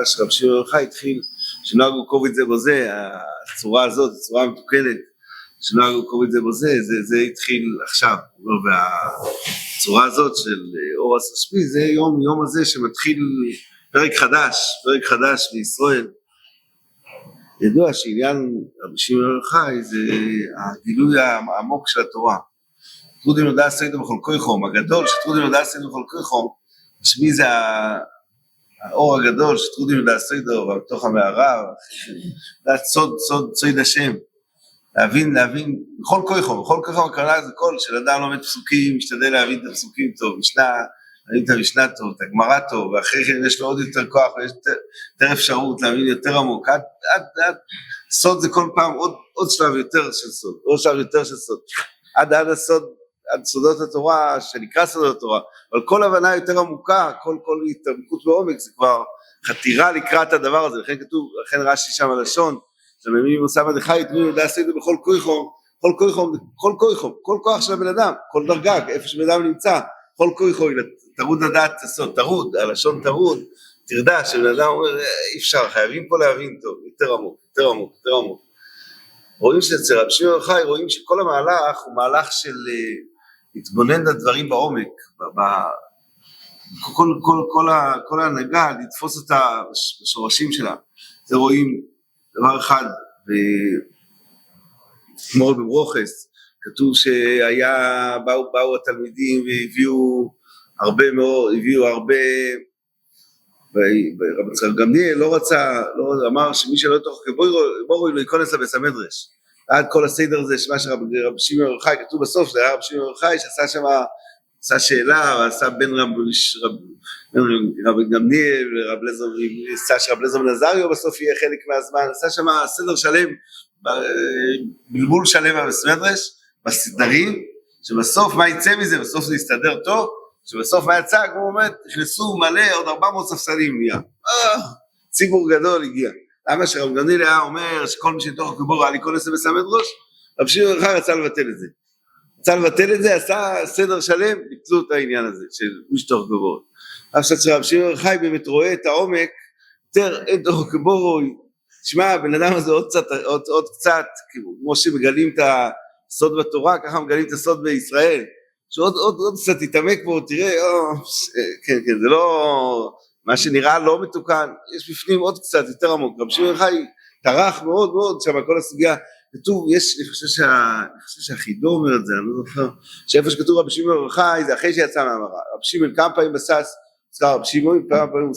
רבי שמעון בר יוחאי התחיל שנוהגו קוב את זה בזה, הצורה הזאת, הצורה המתוקנת, שנוהגו קוב את זה בזה, זה התחיל עכשיו, והצורה הזאת של אור הסשפי, זה יום הזה שמתחיל פרק חדש בישראל. ידוע שעניין רבי שמעון בר יוחאי זה הגילוי העמוק של התורה. טרודים יודע סיידו בכל כוחו, הגדול שטרודים יודע סיידו בכל כוחו, שמי זה האור הגדול שטרודים יודע סיידו בתוך המערה, זה סוד השם, להבין, בכל כוחו הקרנה זה כל, של אדם לומד פסוקים, משתדל להבין את הפסוקים טוב, להבין את המשנה טוב, את הגמרא טוב, ואחרי כן יש לו עוד יותר כוח, ויש יותר אפשרות להבין יותר עמוק, עד סוד זה כל פעם עוד שלב יותר של סוד, עד הסוד, עד סודות התורה, שנקרא סודות התורה, אבל כל הבנה יותר עמוקה, כל התעמקות בעומק, זה כבר חתירה לקראת הדבר הזה, לכן כתוב, לכן רש"י שם הלשון, שממינים עושה מרדכי, תמיד יודע עשינו בכל כל כוח של הבן אדם, כל דרגה, איפה שבן אדם נמצא, כל כוחו, תרוד לדעת הסוד, תרוד, הלשון תרוד, תרדע, שבן אדם אומר, אי אפשר, חייבים פה להבין טוב, יותר עמוק. רואים שאצל רבי שמעון בר יוחאי, רואים שכל המהלך הוא מהלך של להתבונן לדברים בעומק, כל ההנהגה, לתפוס אותה בשורשים שלה. זה רואים דבר אחד, כמו בברוכס, כתוב באו התלמידים והביאו הרבה, רבי יצחק גמליאל לא אמר שמי שלא תוך כבורוי לא ייכנס לבית המדרש. עד כל הסדר הזה שמה שרבי שמעון בר יוחאי כתוב בסוף, זה היה רבי שמעון בר יוחאי שעשה שם, עשה שאלה, ועשה בין רבי גמליאל ורבי אליעזר בן עזריו, בסוף יהיה חלק מהזמן, עשה שם סדר שלם, בלבול שלם בבית המדרש, בסדרים, שבסוף מה יצא מזה, בסוף זה יסתדר טוב, שבסוף מה יצא, כמו אומרת, נכנסו מלא, עוד 400 ספסלים נהיה, ציבור גדול הגיע. למה שרבי גמליאל היה אומר שכל מי שתוך כבור היה להיכנס לבית המדרש, רבי שמעון בר יוחאי רצה לבטל את זה, עשה סדר שלם, ביטלו את העניין הזה של מי שתוך כבור. עכשיו רבי שמעון בר יוחאי באמת רואה את העומק, יותר אין תוך כבור, תשמע, הבן אדם הזה עוד קצת, כמו שמגלים את הסוד בתורה, ככה מגלים את הסוד בישראל, שעוד קצת תתעמק בו, תראה, כן, זה לא, מה שנראה לא מתוקן, יש בפנים עוד קצת יותר עמוק, רבי שמעון בר יוחאי טרח מאוד שם כל הסוגיה, כתוב, אני חושב שהחידו אומר את זה, אני לא זוכר, שאיפה שכתוב רבי שמעון בר יוחאי, זה אחרי שיצא מהמערה, רבי שמעון כמה פעמים בסס, מוזכר רבי שמעון, הרבה פעמים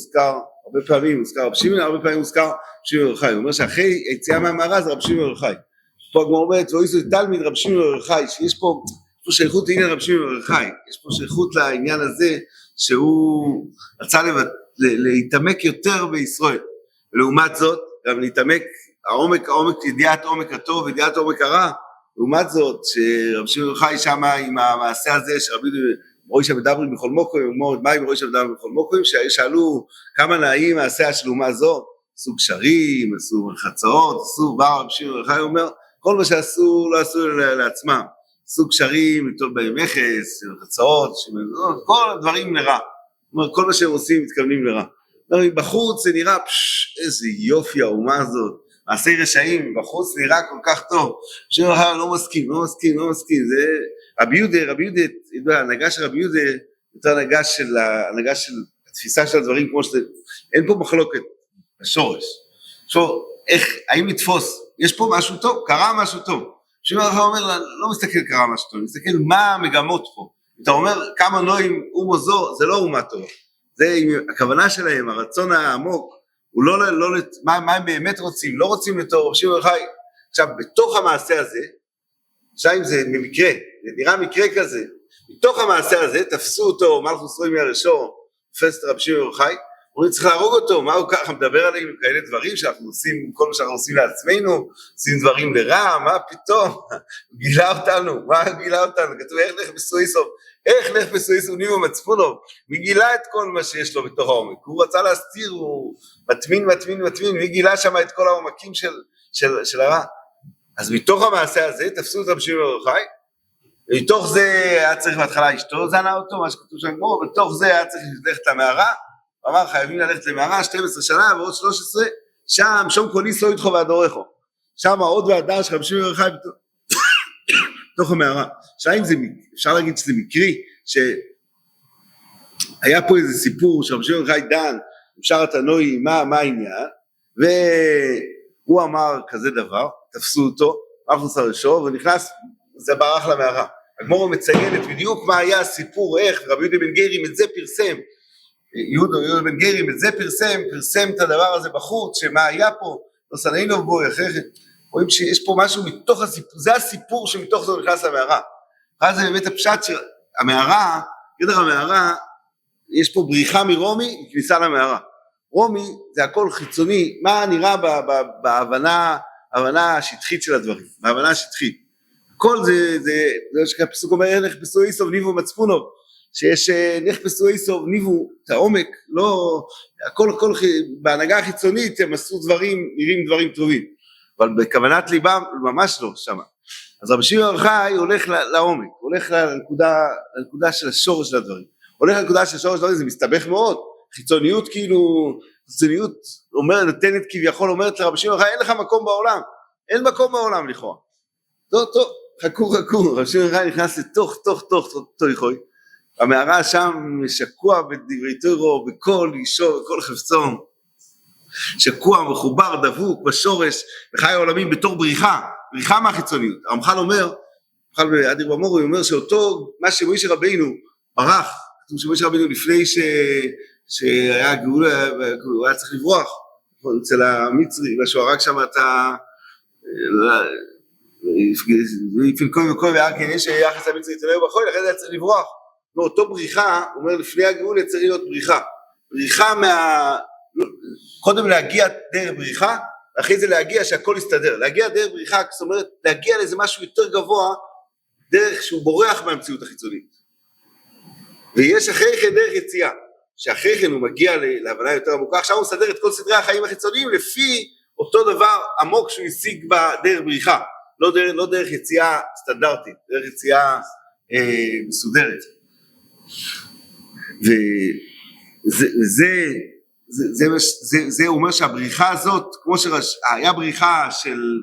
מוזכר רבי שמעון, הרבה פעמים מוזכר רבי שמעון בר יוחאי, הוא אומר שאחרי היציאה מהמערה זה רבי שמעון בר יוחאי, פה הגמרא אומרת, לא איזו תלמיד רבי שמעון בר יוחאי, שיש פה שייכות לעניין רבי שמעון בר יוחאי, יש פה שייכות לעניין הזה, שהוא רצה להתעמק יותר בישראל, ולעומת זאת, גם להתעמק העומק, ידיעת עומק הטוב, ידיעת עומק הרע, לעומת זאת, שרבי שמעון בר יוחאי שם עם המעשה הזה, שרבי רוישא מדברים בכל מוקרים, מה עם רוישא מדברים בכל מוקרים, שאלו כמה נעים מעשה של אומה זו, עשו גשרים, עשו מרחצאות, רבי שמעון בר יוחאי אומר, כל מה שעשו, לא עשו לעצמם, עשו גשרים, לטול בהם מכס, מרחצאות, כל הדברים לרע, כל מה שהם עושים מתכוונים לרע. בחוץ זה נראה, איזה יופי האומה הזאת, מעשי רשעים, בחוץ נראה כל כך טוב, לא מסכים, זה רבי יהודה, ההנהגה של רבי יהודה, יותר הנהגה של התפיסה של הדברים כמו שזה, אין פה מחלוקת, השורש, האם לתפוס, יש פה משהו טוב, קרה משהו טוב, שמעון בר יוחאי אומר, לא מסתכל קרה משהו טוב, מסתכל מה המגמות פה, אתה אומר כמה נועים אומו זו, זה לא אומה טוב, זה הכוונה שלהם, הרצון העמוק, הוא לא, מה הם באמת רוצים, לא רוצים לתור, רבי שמעון בר יוחאי, עכשיו בתוך המעשה הזה, עכשיו אם זה במקרה, זה נראה מקרה כזה, בתוך המעשה הזה תפסו אותו, מלכוס רוימי הראשון, תופס את רבי שמעון בר יוחאי, הוא צריך להרוג אותו, מה הוא ככה מדבר עליהם כאלה דברים שאנחנו עושים, כל מה שאנחנו עושים לעצמנו, עושים דברים לרע, מה פתאום, גילה אותנו, כתוב איך נחפשו איסו נימו מצפונו, מי גילה את כל מה שיש לו בתוך העומק, הוא רצה להסתיר, הוא מטמין, מי גילה שם את כל העומקים של הרע, אז מתוך המעשה הזה תפסו את רבי שמעון בר יוחאי, ומתוך זה היה צריך בהתחלה אשתו זנה אותו, מה שכתוב שם גמור, בתוך זה היה צריך ללכת למערה, הוא אמר חייבים ללכת למערה 12 שנה ועוד 13, שם שום קוליס לא ידחו והדורכו, שם עוד והדר של רבי שמעון בר יוחאי בתוך המערה. שאלה אם זה, אפשר להגיד שזה מקרי, שהיה פה איזה סיפור שרבי שמעון בר יוחאי דן, בשער התנועי, מה העניין, והוא אמר כזה דבר, תפסו אותו, מחוס הראשון, ונכנס, זה ברח למערה. הגמרא מציינת בדיוק מה היה הסיפור, איך רבי יהודה בן גרים את זה פרסם, יהודה בן גרים את זה פרסם את הדבר הזה בחוץ, שמה היה פה, לא סנאינו בו, רואים שיש פה משהו מתוך הסיפור, זה הסיפור שמתוך זה נכנס למערה. אז זה באמת הפשט שהמערה, גדר המערה, יש פה בריחה מרומי, כניסה למערה. רומי זה הכל חיצוני, מה נראה בהבנה השטחית של הדברים, בהבנה השטחית. כל זה שהפסוק אומר, איך נחפשו איסוב ניבו מצפונו, שיש נחפשו איסוב ניבו את העומק, לא, הכל בהנהגה החיצונית הם עשו דברים, נראים דברים טובים, אבל בכוונת ליבם ממש לא שמה. אז רבי שמעון בר יוחאי הולך לעומק, הולך לנקודה של השורש של הדברים, הולך לנקודה של השורש של הדברים, זה מסתבך מאוד, חיצוניות כאילו, חיצוניות נותנת כביכול, אומרת לרבי שמעון בר יוחאי, אין לך מקום בעולם, אין מקום בעולם לכאורה. טוב, חכו, רבי שמעון בר יוחאי נכנס לתוך תוכו, המערה שם שקוע בדברי תורה, בכל אישו, בכל חפצו, שקוע, מחובר, דבוק, בשורש, בחיי העולמים בתור בריחה מהחיצוניות. הרמח"ל אומר, אדיר במור, הוא אומר שאותו, מה שמשה רבינו ברח, שמשה רבינו לפני שהיה גאולה, הוא היה צריך לברוח, אצל המצרי, שהוא הרג שם את ה... פילקוי וקוי וארקן, יש יחס המצרי אצלנו בחוי, לכן היה צריך לברוח. מאותו בריחה, הוא אומר לפני הגאולה צריך להיות בריחה קודם להגיע דרך בריחה, אחרי זה להגיע שהכל יסתדר, להגיע דרך בריחה, זאת אומרת להגיע לאיזה משהו יותר גבוה, דרך שהוא בורח מהמציאות החיצונית. ויש אחרי כן דרך יציאה, שאחרי כן הוא מגיע להבנה יותר עמוקה, עכשיו הוא מסדר את כל סדרי החיים החיצוניים, לפי אותו דבר עמוק שהוא השיג בדרך בריחה, לא דרך יציאה סטנדרטית, דרך יציאה מסודרת. וזה אומר שהבריחה הזאת, כמו שהיה בריחה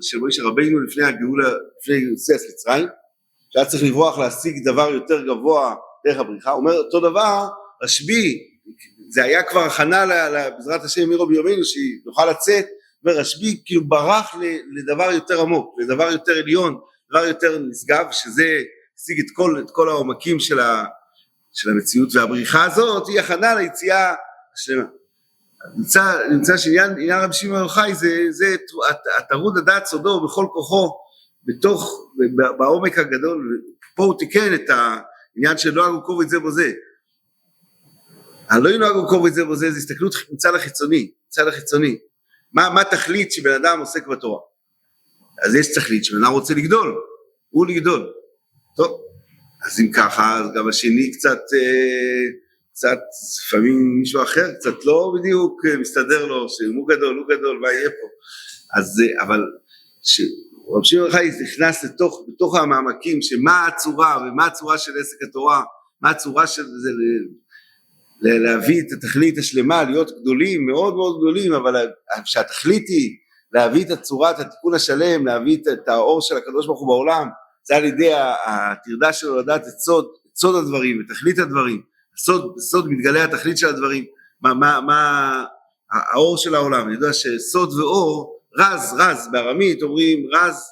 של משה רבינו לפני הגאולה, לפני יציאת מצרים, שהיה צריך לברוח להשיג דבר יותר גבוה דרך הבריחה, אומר אותו דבר, רשב"י, זה היה כבר הכנה בעזרת השם מירו ביומנו, שנוכל לצאת, ורשב"י כאילו ברח לדבר יותר עמוק, לדבר יותר עליון, דבר יותר נשגב, שזה השיג את כל העומקים של המציאות, והבריחה הזאת היא הכנה ליציאה השלמה. נמצא שעניין רבי שמעון בר יוחאי זה התרוד הדעת סודו בכל כוחו, בעומק הגדול, פה הוא תיקן את העניין שלא נוהגו קרוב את זה בו זה. הלא נוהגו קרוב את זה בו זה, זה הסתכלות מצד החיצוני, מה התכלית שבן אדם עוסק בתורה? אז יש תכלית שבן אדם רוצה לגדול, הוא לגדול. טוב, אז אם ככה, אז גם השני קצת לפעמים מישהו אחר, קצת לא בדיוק מסתדר לו, שהוא גדול, מה יהיה פה? אז, אבל, רבי שמעון בר יוחאי נכנס בתוך המעמקים, שמה הצורה, ומה הצורה של עסק התורה, מה הצורה של זה, להביא את התכלית השלמה, להיות גדולים, מאוד מאוד גדולים, אבל שהתכלית היא להביא את הצורת התיקון השלם, להביא את האור של הקדוש ברוך הוא בעולם, זה על ידי התרדה שלו לדעת את סוד הדברים, את תכלית הדברים, סוד מתגלה התכלית של הדברים, מה האור של העולם. אני יודע שסוד ואור, רז, בארמית אומרים רז,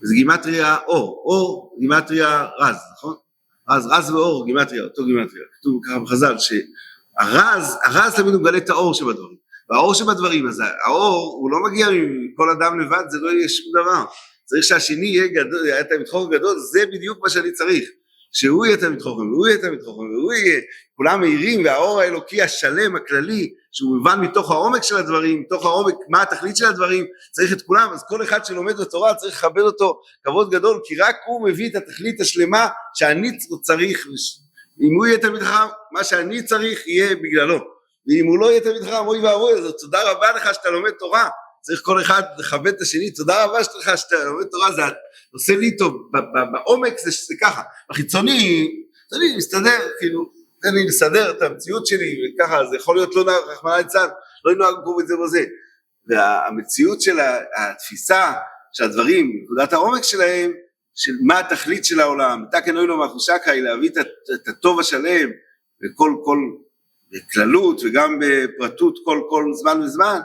זה גימטריה אור גימטריה רז, נכון? רז ואור גימטריה, אותו גימטריה, כתוב ככה בחז"ל, שהרז תמיד הוא מגלה את האור שבדברים, והאור שבדברים, אז האור הוא לא מגיע מכל אדם לבד, זה לא יהיה שום דבר, צריך שהשני יהיה גדול, יהיה תלמיד חכם גדול, זה בדיוק מה שאני צריך, שהוא יהיה תלמיד חכם, והוא יהיה, כולם מהירים, והאור האלוקי השלם, הכללי, שהוא מובן מתוך העומק של הדברים, מתוך העומק, מה התכלית של הדברים, צריך את כולם, אז כל אחד שלומד בתורה צריך לכבד אותו כבוד גדול, כי רק הוא מביא את התכלית השלמה שאני צריך, אם הוא יהיה תלמיד חכם, מה שאני צריך יהיה בגללו, ואם הוא לא יהיה תלמיד חכם, אוי ואבוי, אז תודה רבה לך שאתה לומד תורה, צריך כל אחד לכבד את השני, תודה רבה שלך שאתה לומד תורה, זה עושה לי טוב, בעומק זה ככה, בחיצוני, מסתדר, כאילו, תן לי לסדר את המציאות שלי, וככה, זה יכול להיות לא נהג, רחמנא ליצלן, לא נהג קרוב את זה בזה. והמציאות של התפיסה, של הדברים, נקודת העומק שלהם, של מה התכלית של העולם, תקן אוי לו מחושקה, היא להביא את הטוב השלם, בכל כללות וגם בפרטות כל זמן וזמן,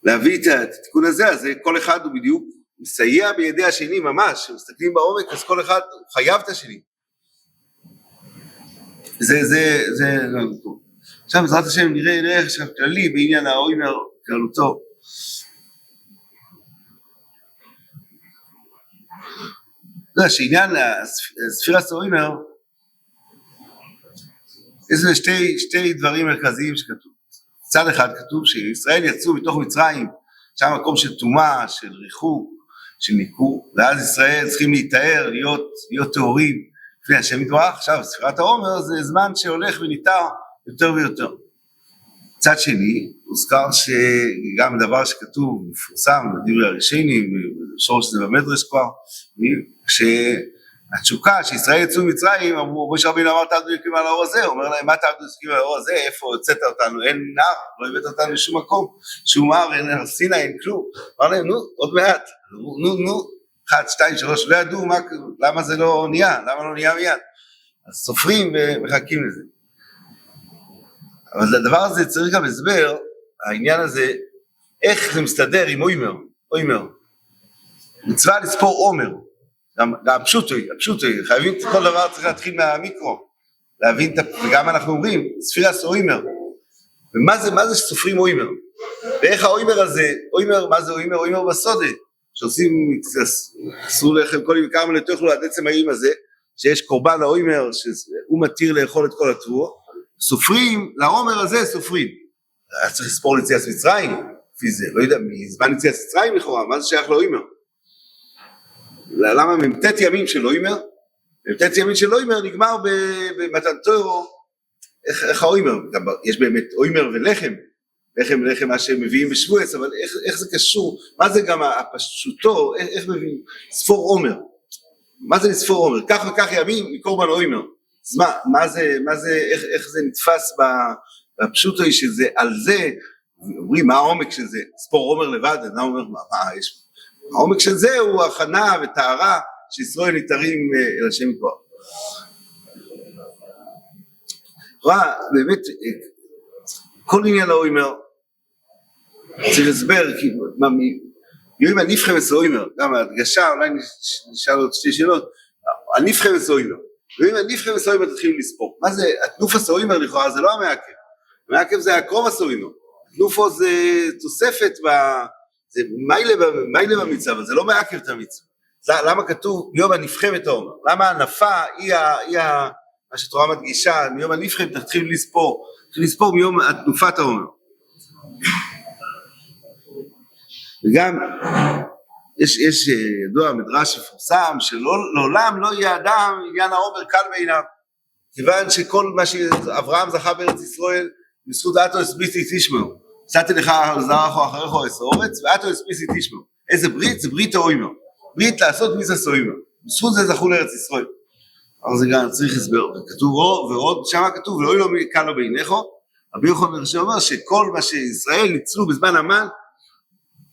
להביא את התיקון הזה, אז כל אחד הוא בדיוק מסייע בידי השני ממש, כשמסתכלים בעומק, אז כל אחד חייב את השני. זה לא טוב. עכשיו בעזרת השם נראה עכשיו כללי בעניין האוימר כללותו. שעניין ספירת האוימר, יש שתי דברים מרכזיים שכתוב. צד אחד כתוב שישראל יצאו מתוך מצרים, שם מקום של טומאה, של ריחוק, של ניכור, ואז ישראל צריכים להתאר, להיות טהורים לפני השם יתברך. עכשיו ספירת העומר זה זמן שהולך וניתר יותר ויותר. צד שני, הוזכר שגם דבר שכתוב, מפורסם, בדברי הראשונים, שורש זה במדרש כבר, שהתשוקה שישראל יצאו ממצרים, אמרו, משה רבינו אמר תעבדו אלוקים על האור הזה, הוא אומר להם, מה תעבדו אלוקים על האור הזה, איפה הוצאת אותנו, אין נער, לא הבאת אותנו לשום מקום, שום הר, אין הר סיני, אין כלום. אמר להם, נו, עוד מעט, נו, 1, 2, 3, לא ידעו למה זה לא נהיה, למה לא נהיה מיד. אז סופרים ומחכים לזה. אבל לדבר הזה צריך גם הסבר, העניין הזה, איך זה מסתדר עם אוימר. מצווה לספור עומר, גם פשוטוי, חייבים כל דבר צריך להתחיל מהמיקרו, להבין, וגם אנחנו אומרים, ספירת אוימר, ומה זה שסופרים אוימר, ואיך האוימר הזה, מה זה אוימר? אוימר בסודה, שעושים, אסור לכם כל אם כמה לתוכלו עד עצם היום הזה, שיש קורבן האוימר, שהוא מתיר לאכול את כל התבואה, סופרים, לעומר הזה סופרים, אז צריך לספור ליציאת מצרים, לפי זה, לא יודע, מזמן יציאת מצרים לכאורה, מה זה שייך לאוימר? למה ממתת ימים של אוימר? ממתת ימים של אוימר נגמר במתן תורה, איך האוימר? יש באמת אוימר ולחם, לחם מה שהם מביאים בשבועס, אבל איך זה קשור? מה זה גם הפשוטו, איך מביאים? ספור עומר. מה זה לספור עומר? כך וכך ימים מקורבן אוימר. אז מה זה, איך זה נתפס בפשוטו שזה על זה, אומרים מה העומק של זה? ספור עומר לבד, אני אומר מה יש? העומק של זה הוא הכנה וטהרה שישראל ניתרים אל השם יתברך. באמת כל עניין האוימר צריך הסבר, יום הנבחם אצל האוימר, גם ההדגשה, אולי נשאל עוד שתי שאלות, הנבחם אצל האוימר, ויום הנבחם אצל האוימר תתחיל לספור. מה זה התנוף אצל האוימר לכאורה? זה לא המעכב, המעכב זה הקרוב אצל האוימר, התנופו זה תוספת זה מיילה במצווה, אבל זה לא מעכב את המצווה. למה כתוב יום הנבחם את האומר? למה הנפה היא מה שתורה מדגישה, מיום הנבחם תתחיל לספור מיום התנופת האומר. וגם יש ידוע מדרש מפורסם שלעולם לא יהיה אדם עניין האומר קל בעיניו, כיוון שכל מה שאברהם זכה בארץ ישראל בזכות אתו הסביסי תשמעו, נתתי לך זרעך או אחריך או עשר אורץ, ואתו הספיסי תשמעו. איזה ברית? זה ברית האוימר. ברית לעשות מיסס האוימר. בזכות זה זכו לארץ ישראל. אבל זה גם צריך הסבר. כתוב ועוד, שם כתוב, לא קל לו בעיניך. רבי יוחנן אומר שכל מה שישראל ניצלו בזמן המן,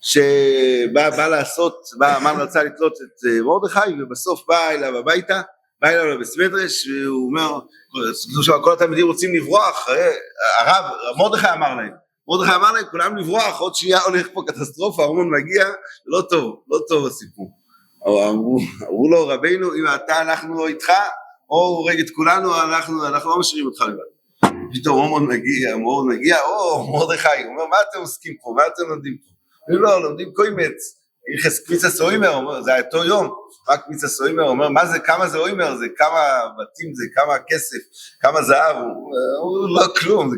שבא לעשות, המן רצה לתלות את מרדכי, ובסוף בא אליו הביתה, בא אליו לבית מדרש, והוא אומר, כל התלמידים רוצים לברוח, הרב, מרדכי אמר להם, כולם לברוח, עוד שנייה הולך פה קטסטרופה, המון מגיע, לא טוב הסיפור. אמרו לו, רבינו, אם אנחנו איתך, או הורג את כולנו, אנחנו לא משאירים אותך לבד. פתאום המון מגיע, מרדכי, הוא אומר, מה אתם עוסקים פה, מה אתם לומדים פה? לא, לומדים קוימץ, יחס קמיצה אוימר, זה היה אותו יום, רק קמיצה אוימר, אומר, מה זה, כמה זה אוימר, זה כמה בתים, זה כמה כסף, כמה זהב, הוא לא כלום, זה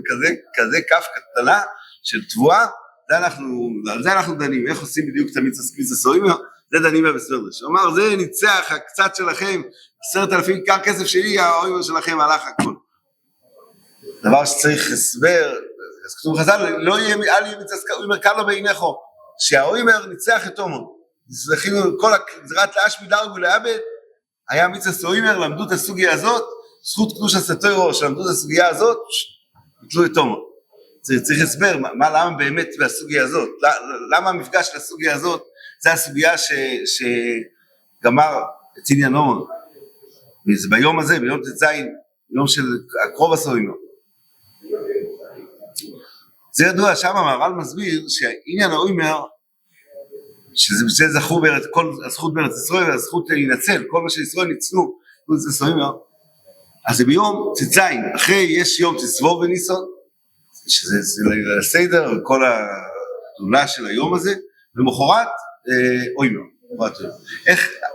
כזה כף קטנה של תבואה, על זה אנחנו דנים, איך עושים בדיוק את קמיצה אוימר, זה דנים בסמדרש, הוא אמר, זה ניצח, הקצת שלכם, 10,000 כר כסף שלי, האוימר שלכם הלך הכל. דבר שצריך הסבר, אז כתוב חז"ל, לא יהיה אוימר קל לו בעיניך, שהאוימר ניצח את עומו, זכינו כל הגזרת לאש מדרג ולעבד, היה מצווה אוימר, למדו את הסוגיה הזאת, זכות קדוש הסתוירו, שלמדו את הסוגיה הזאת, ביטלו את תומו. צריך הסבר, למה באמת בסוגיה הזאת, למה המפגש לסוגיה הזאת, זה הסוגיה שגמר את עניין אומון. וזה ביום הזה, ביום ט"ז, יום של הקרוב הסוימו. זה ידוע, שם המהר"ל מסביר שהעניין האוימר, שזה זכו כל הזכות בארץ ישראל, והזכות להינצל, כל מה שישראל ניצלו, זה סוימר. אז זה ביום ט"ז, אחרי יש יום תסבוב בניסון, שזה הסדר וכל הגדולה של היום הזה, ומחרת אוימר.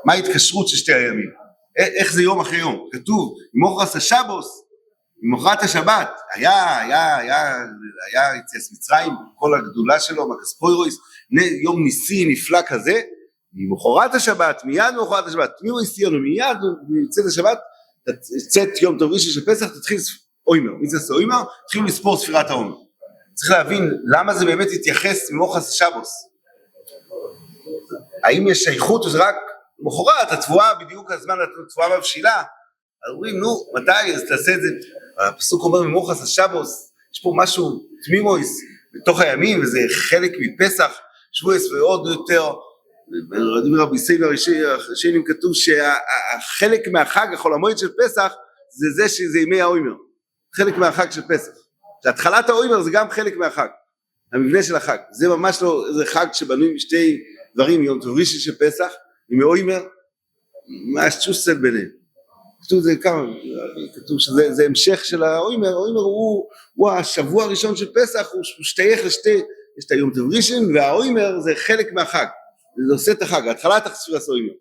מה ההתקשרות של שתי הימים? איך זה יום אחרי יום? כתוב, ממוחרת השבוס, ממוחרת השבת, היה יציאת מצרים, כל הגדולה שלו, מקספוירויס, יום ניסי נפלא כזה, ממוחרת השבת, מיד ממוחרת השבת, תמירו הסתיונו, מיד מצאת השבת, צאת יום טוב ראשון של פסח, תתחיל אוימר, מי זה אוימר? תתחילו לספור ספירת העומר. צריך להבין למה זה באמת התייחס ממוחרת השבוס. האם יש שייכות או זה רק מחרת, התבואה בדיוק הזמן, התבואה מבשילה, אז אומרים, נו, מתי, אז תעשה את זה, הפסוק אומר ממוחרת השבוס, יש פה משהו תמימויס בתוך הימים, וזה חלק מפסח, שבועס ועוד יותר, רבי סייבר השנים כתוב שהחלק מהחג, החול המועד של פסח, זה שזה ימי האוימר, חלק מהחג של פסח, שהתחלת האוימר זה גם חלק מהחג, המבנה של החג, זה ממש לא, זה חג שבנוי משתי דברים, יום טוב ראשון של פסח, ימי אוימר, מה השצ'וסל ביניהם, כתוב זה כמה, כתוב שזה המשך של האוימר, האוימר הוא השבוע הראשון של פסח, הוא שתייך לשתי, יש את היום טוב ראשון, והאוימר זה חלק מהחג, זה עושה את החג, ההתחלה תחספיר הסוימר,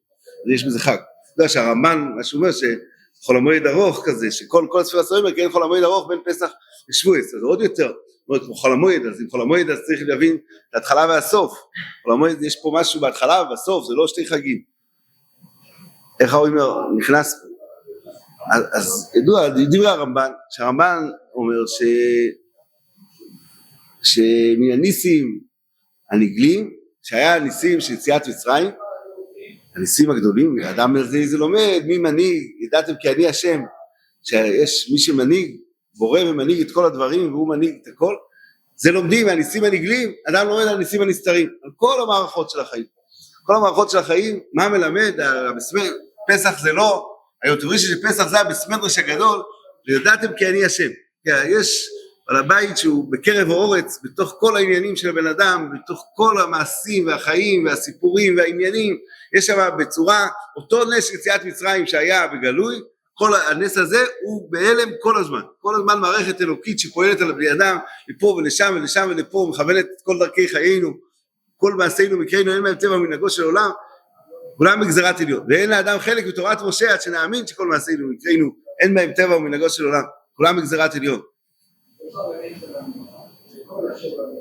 יש בזה חג. אתה יודע שהרמב"ן, מה שהוא אומר, שחול המועד ארוך כזה, שכל הספיר הסוימר, כן חול המועד ארוך בין פסח לשבועס, אז עוד יותר, כמו חול המועד, אז עם חול המועד אז צריך להבין את ההתחלה והסוף, חול המועד יש פה משהו בהתחלה ובסוף, זה לא שתי חגים. איך האוימר נכנס פה? אז ידוע, דברי הרמב"ן, שהרמב"ן אומר שמן הניסים הנגלים, שהיה הניסים של יציאת מצרים, הניסים הגדולים, האדם זה לומד, מי מנהיג, ידעתם כי אני השם, שיש מי שמנהיג, בורא ומנהיג את כל הדברים, והוא מנהיג את הכל, זה לומדים מהניסים הנגלים, אדם לומד על הניסים הנסתרים, על כל המערכות של החיים. כל המערכות של החיים, מה מלמד, פסח זה לא, היום תראי שפסח זה הבסמדרש הגדול, וידעתם כי אני השם. יש על הבית שהוא בקרב האורץ, בתוך כל העניינים של הבן אדם, בתוך כל המעשים והחיים והסיפורים והעניינים, יש שם בצורה, אותו נס של יציאת מצרים שהיה בגלוי, כל הנס הזה הוא בהלם כל הזמן מערכת אלוקית שפועלת על הבני אדם, לפה ולשם ולשם ולפה, מכוונת את כל דרכי חיינו, כל מעשינו מקראינו, אין מהם טבע מנהגו של עולם, כולם בגזרת עליון, ואין לאדם חלק בתורת משה, עד שנאמין שכל מעשינו מקראינו, אין מהם טבע ומנהגו של עולם, כולם בגזרת עליון.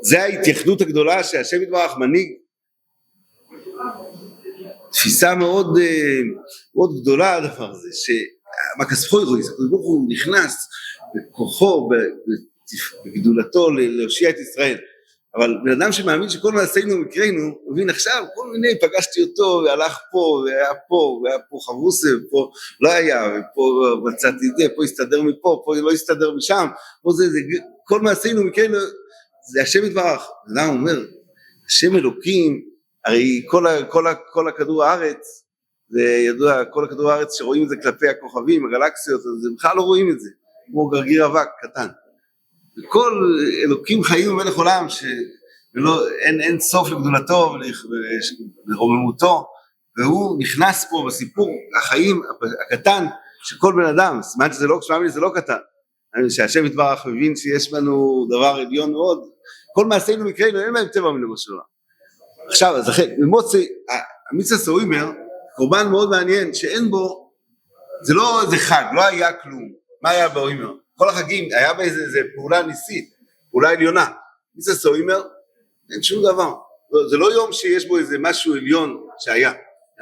זה ההתייחדות הגדולה שהשם יתברך מנהיג, תפיסה מאוד מאוד גדולה הדבר הזה, שמקספוירויס, הוא נכנס בכוחו, בגדולתו להושיע את ישראל, אבל בן אדם שמאמין שכל מעשינו מקראינו, מבין עכשיו כל מיני, פגשתי אותו והלך פה והיה פה חרוסה, פה לא היה, ופה מצאתי את זה, פה הסתדר מפה, פה לא הסתדר משם, פה זה כל מעשינו מקראינו, זה השם יתברך. אדם אומר, השם אלוקים, הרי כל הכדור הארץ, זה ידוע, כל הכדור הארץ שרואים את זה כלפי הכוכבים, הגלקסיות, אז הם בכלל לא רואים את זה, כמו גרגיר אבק קטן. וכל אלוקים חיים ומלך עולם, שאין סוף לגדולתו ולרוממותו, והוא נכנס פה בסיפור החיים הקטן של כל בן אדם, סימן שזה לא קטן, שהשם יתברך מבין שיש לנו דבר עליון מאוד, כל מעשינו מקראינו, אין להם טבע מנהגו של עולם. עכשיו, אז לכן, המצווה סוימר, קורבן מאוד מעניין, שאין בו, זה לא איזה חג, לא היה כלום, מה היה באוימר? כל החגים, היה באיזה פעולה ניסית, פעולה עליונה, מצווה סוימר, אין שום דבר, זה לא יום שיש בו איזה משהו עליון שהיה,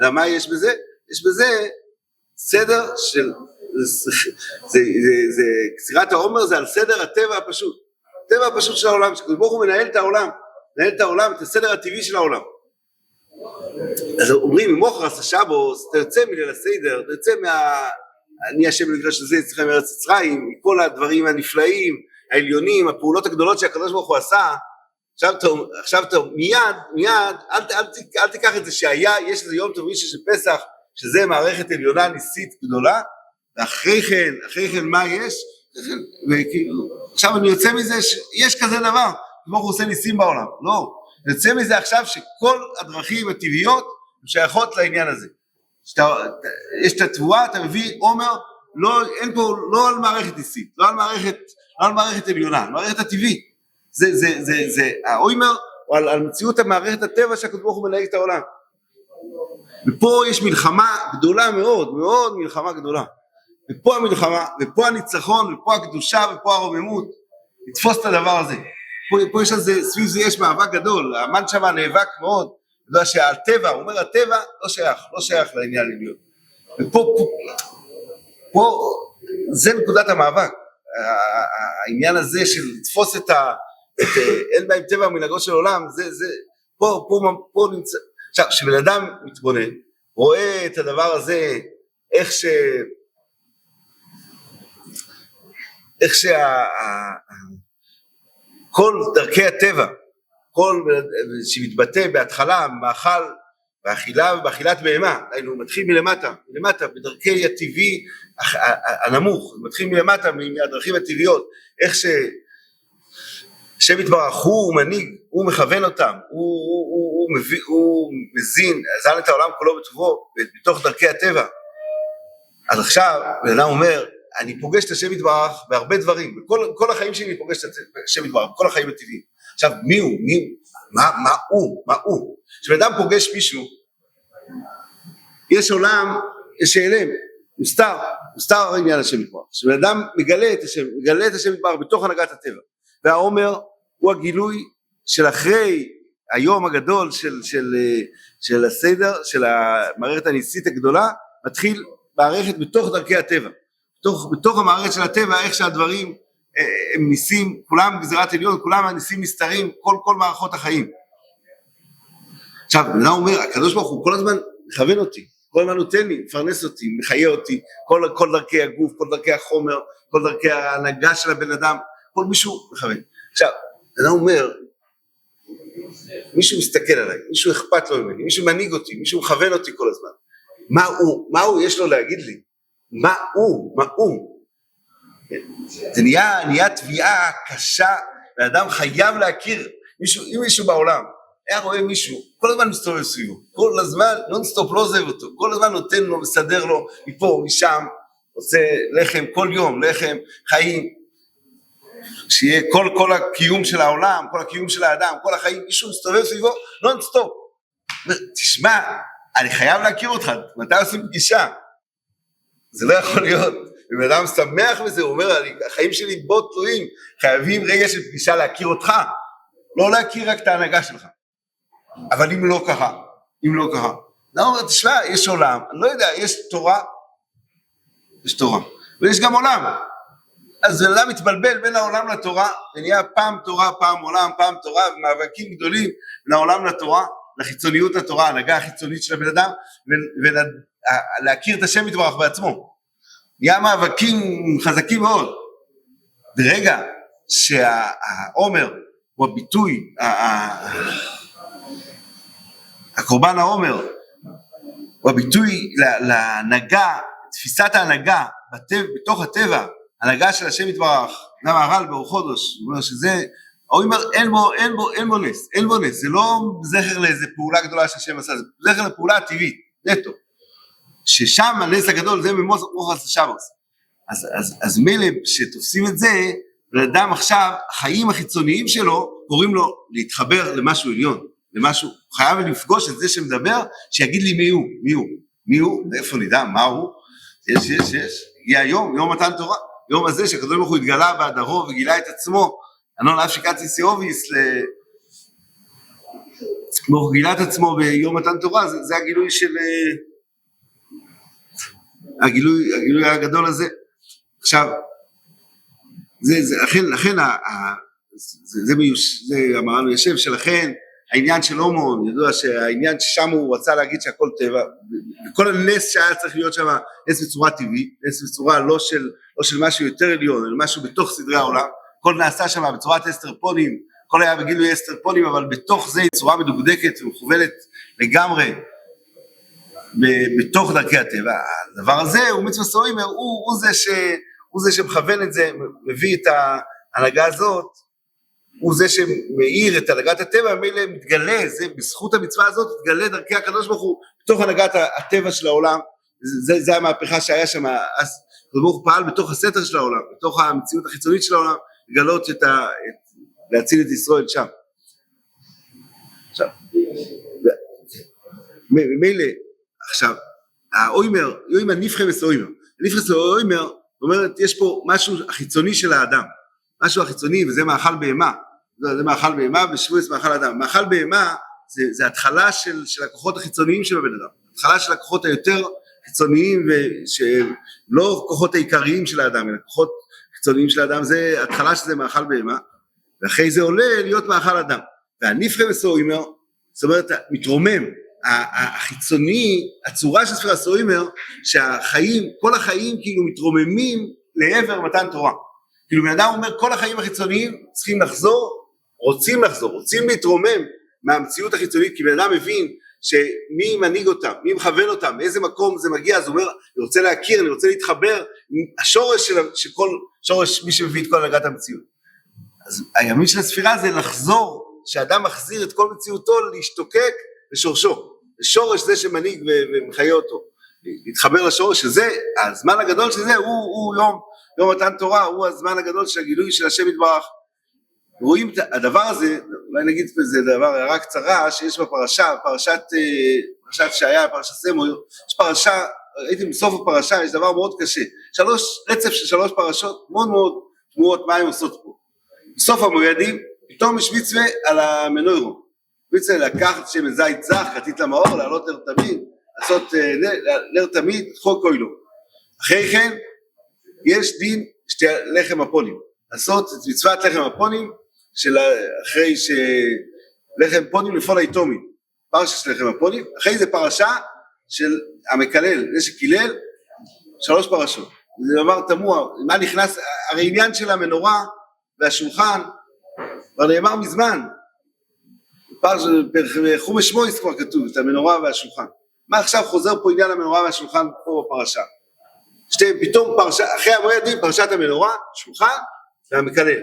אלא מה יש בזה? יש בזה סדר של, זה קצירת העומר, זה על סדר הטבע הפשוט, הטבע הפשוט של העולם, שברוך הוא מנהל את העולם, את הסדר הטבעי של העולם. אז אומרים, ממוחרת השבוס, אתה יוצא מליל הסדר, אתה יוצא אני השם במקרש הזה אצלכם מארץ מצרים, כל הדברים הנפלאים, העליונים, הפעולות הגדולות שהקדוש ברוך הוא עשה, עכשיו טוב, מיד, אל תיקח את זה שהיה, יש איזה יום טוב של פסח, שזה מערכת עליונה ניסית גדולה, ואחרי כן מה יש? עכשיו אני יוצא מזה שיש כזה דבר, כמו הוא עושה ניסים בעולם, לא, יוצא מזה עכשיו שכל הדרכים הטבעיות שייכות לעניין הזה, יש את התבואה, אתה מביא עומר, אין פה, לא על מערכת ניסית, לא על מערכת עליונה, על מערכת הטבעית, זה העומר, או על מציאות המערכת הטבע שהקדוש ברוך הוא מנהיג את העולם, ופה יש מלחמה גדולה מאוד, מאוד מלחמה גדולה, ופה המלחמה, ופה הניצחון, ופה הקדושה, ופה הרוממות, לתפוס את הדבר הזה. פה יש לזה, סביב זה יש מאבק גדול, האמן שם נאבק מאוד, יודע שהטבע, הוא אומר הטבע לא שייך לעניין עליון. ופה, זה נקודת המאבק, העניין הזה של לתפוס אין בהם טבע ומנהגו של עולם, פה נמצא, עכשיו, כשבן אדם מתבונן, רואה את הדבר הזה, איך כל דרכי הטבע, כל שמתבטא בהתחלה, מאכל, באכילת בהמה, הוא מתחיל מלמטה, בדרכי הטבעי הנמוך, מתחיל מלמטה, מהדרכים הטבעיות, איך השם יתברך הוא מנהיג, הוא מכוון אותם, הוא מזין, זן את העולם כולו בטובו, בתוך דרכי הטבע. אז עכשיו, בן אדם אומר, אני פוגש את השם יתברך בהרבה דברים, כל החיים שלי אני פוגש את השם יתברך, כל החיים הטבעיים. עכשיו, מי הוא? מה הוא? כשבן אדם פוגש מישהו, יש עולם, יש שאלם, מוסתר העניין השם יתברך. כשבן אדם מגלה את השם יתברך בתוך הנהגת הטבע, והעומר הוא הגילוי של אחרי היום הגדול של הסדר, של המערכת הניסית הגדולה, מתחיל מערכת בתוך דרכי הטבע, בתוך המערכת של הטבע, איך שהדברים הם ניסים, כולם גזירת עליון, כולם הניסים נסתרים, כל מערכות החיים. עכשיו, בן אדם אומר, הקדוש ברוך הוא כל הזמן מכוון אותי, כל הזמן נותן לי, מפרנס אותי, מחיה אותי, כל דרכי הגוף, כל דרכי החומר, כל דרכי ההנהגה של הבן אדם, כל מישהו מכוון. עכשיו, בן אדם אומר, מישהו מסתכל עליי, מישהו אכפת לו ממני, מישהו מנהיג אותי, מישהו מכוון אותי כל הזמן. מה הוא יש לו להגיד לי? מה הוא? זה נהיה תביעה קשה, ואדם חייב להכיר מישהו בעולם, היה רואה מישהו, כל הזמן מסתובב סביבו, כל הזמן, נונסטופ לא עוזב אותו, כל הזמן נותן לו, מסדר לו, מפה, משם, עושה לחם כל יום, לחם, חיים, שיהיה כל הקיום של העולם, כל הקיום של האדם, כל החיים, מישהו מסתובב סביבו, נונסטופ. תשמע, אני חייב להכיר אותך, מתי עושים פגישה? זה לא יכול להיות, ובן אדם שמח בזה, הוא אומר, החיים שלי בו תלויים, חייבים רגע של פגישה להכיר אותך, לא להכיר רק את ההנהגה שלך. אבל אם לא ככה, אני אומר, תשמע, יש עולם, אני לא יודע, יש תורה, ויש גם עולם. אז בן אדם מתבלבל בין העולם לתורה, ונהיה פעם תורה, פעם עולם, פעם תורה, ומאבקים גדולים בין העולם לתורה, לחיצוניות לתורה, ההנהגה החיצונית של הבן אדם, ולהכיר את השם יתברך בעצמו. נהיה מאבקים חזקים מאוד. ברגע שהעומר הוא הביטוי, הקורבן העומר, הוא הביטוי להנהגה, תפיסת ההנהגה בתוך הטבע, הנהגה של השם יתברך, גם הר"ל באור חודש, הוא אומר שזה, הוא אומר אין בו נס, זה לא זכר לאיזה פעולה גדולה שהשם עשה, זה זכר לפעולה הטבעית, נטו, ששם הנס הגדול זה ממוחס לשבוס, אז מילא שתופסים את זה, לאדם עכשיו, החיים החיצוניים שלו, קוראים לו להתחבר למשהו עליון, למשהו, הוא חייב לפגוש את זה שמדבר, שיגיד לי מי הוא, איפה נדע, מה הוא, יש, הגיע יום מתן תורה, יום הזה שהקדוש ברוך הוא התגלה בהדרו וגילה את עצמו, אנון אף שקצי סיוביס, כמו גילה את עצמו ביום מתן תורה, זה הגילוי של, הגילוי הגדול הזה. עכשיו, לכן, זה המר"ן יושב, שלכן העניין של הומון, ידוע שהעניין ששם הוא רצה להגיד שהכל טבע, וכל הנס שהיה צריך להיות שם, נס בצורה טבעית, נס בצורה לא של משהו יותר עליון, אלא משהו בתוך סדרי העולם, הכל נעשה שם בצורת אסטרפונים, הכל היה בגילוי אסטרפונים, אבל בתוך זה צורה מדוקדקת ומכוונת לגמרי, בתוך דרכי הטבע. הדבר הזה הוא מצווה סוימר, הוא זה שמכוון את זה, מביא את ההנהגה הזאת, הוא זה שמאיר את הנהגת הטבע, מילא מתגלה, זה בזכות המצווה הזאת, מתגלה דרכי הקדוש ברוך הוא, בתוך הנהגת הטבע של העולם, זה המהפכה שהיה שם, אז הקדוש ברוך הוא פעל בתוך הסתר של העולם, בתוך המציאות החיצונית של העולם, לגלות להציל את ישראל שם. עכשיו, מילא, עכשיו, האוימר, יוימר נפחה וסאוימר, נפחה וסאוימר, זאת אומרת, יש פה משהו החיצוני של האדם, משהו החיצוני, וזה מאכל בהמה, זה מאכל בהמה, ושבועס מאכל אדם. מאכל בהמה, זה התחלה של הכוחות החיצוניים של הבן אדם, התחלה של הכוחות היותר חיצוניים, שלא כוחות העיקריים של האדם, אלא כוחות חיצוניים של האדם, זה התחלה שזה מאכל בהמה, ואחרי זה עולה להיות מאכל אדם. והנפחה וסאוימר, זאת אומרת, מתרומם, החיצוני, הצורה של ספירת סאוימר, שהחיים, כל החיים כאילו מתרוממים לעבר מתן תורה. כאילו בן אדם אומר, כל החיים החיצוניים צריכים לחזור, רוצים להתרומם מהמציאות החיצונית, כי בן אדם מבין שמי מנהיג אותם, מי מכוון אותם, מאיזה מקום זה מגיע, אז הוא אומר, אני רוצה להכיר, אני רוצה להתחבר, השורש של כל, שורש מי שמביא את כל הנהגת המציאות. אז הימין של הספירה זה לחזור, שאדם מחזיר את כל מציאותו להשתוקק לשורשו, לשורש זה שמנהיג ומחיה אותו, להתחבר לשורש, שזה, הזמן הגדול של זה הוא יום מתן תורה, הוא הזמן הגדול של הגילוי של השם יתברך. רואים את הדבר הזה, אולי נגיד זה דבר, הערה קצרה, שיש בפרשה, פרשת שהיה, פרשת סמו, יש פרשה, ראיתם בסוף הפרשה, יש דבר מאוד קשה, רצף של 3 פרשות, מאוד מאוד תמוהות מה הם עושות פה. בסוף המועדים, פתאום יש מצווה על המנוירו, מצווה לקחת שמן זית זך, כתית למאור, לעלות נר תמיד, לעשות נר תמיד, חוק כהנו. אחרי כן, יש דין שתי לחם הפונים, לעשות את מצוות לחם הפונים, אחרי שלחם פונים לפעול היתומי, פרשה של לחם הפונים, אחרי זה פרשה של המקלל, זה שקילל, 3 פרשות. זה דבר תמוה, מה נכנס, הרי עניין של המנורה והשולחן, כבר נאמר מזמן, בחומש מויס כבר כתוב, את המנורה והשולחן. מה עכשיו חוזר פה עניין המנורה והשולחן פה בפרשה? פתאום אחרי המועדים פרשת המנורה, שולחן והמקלל.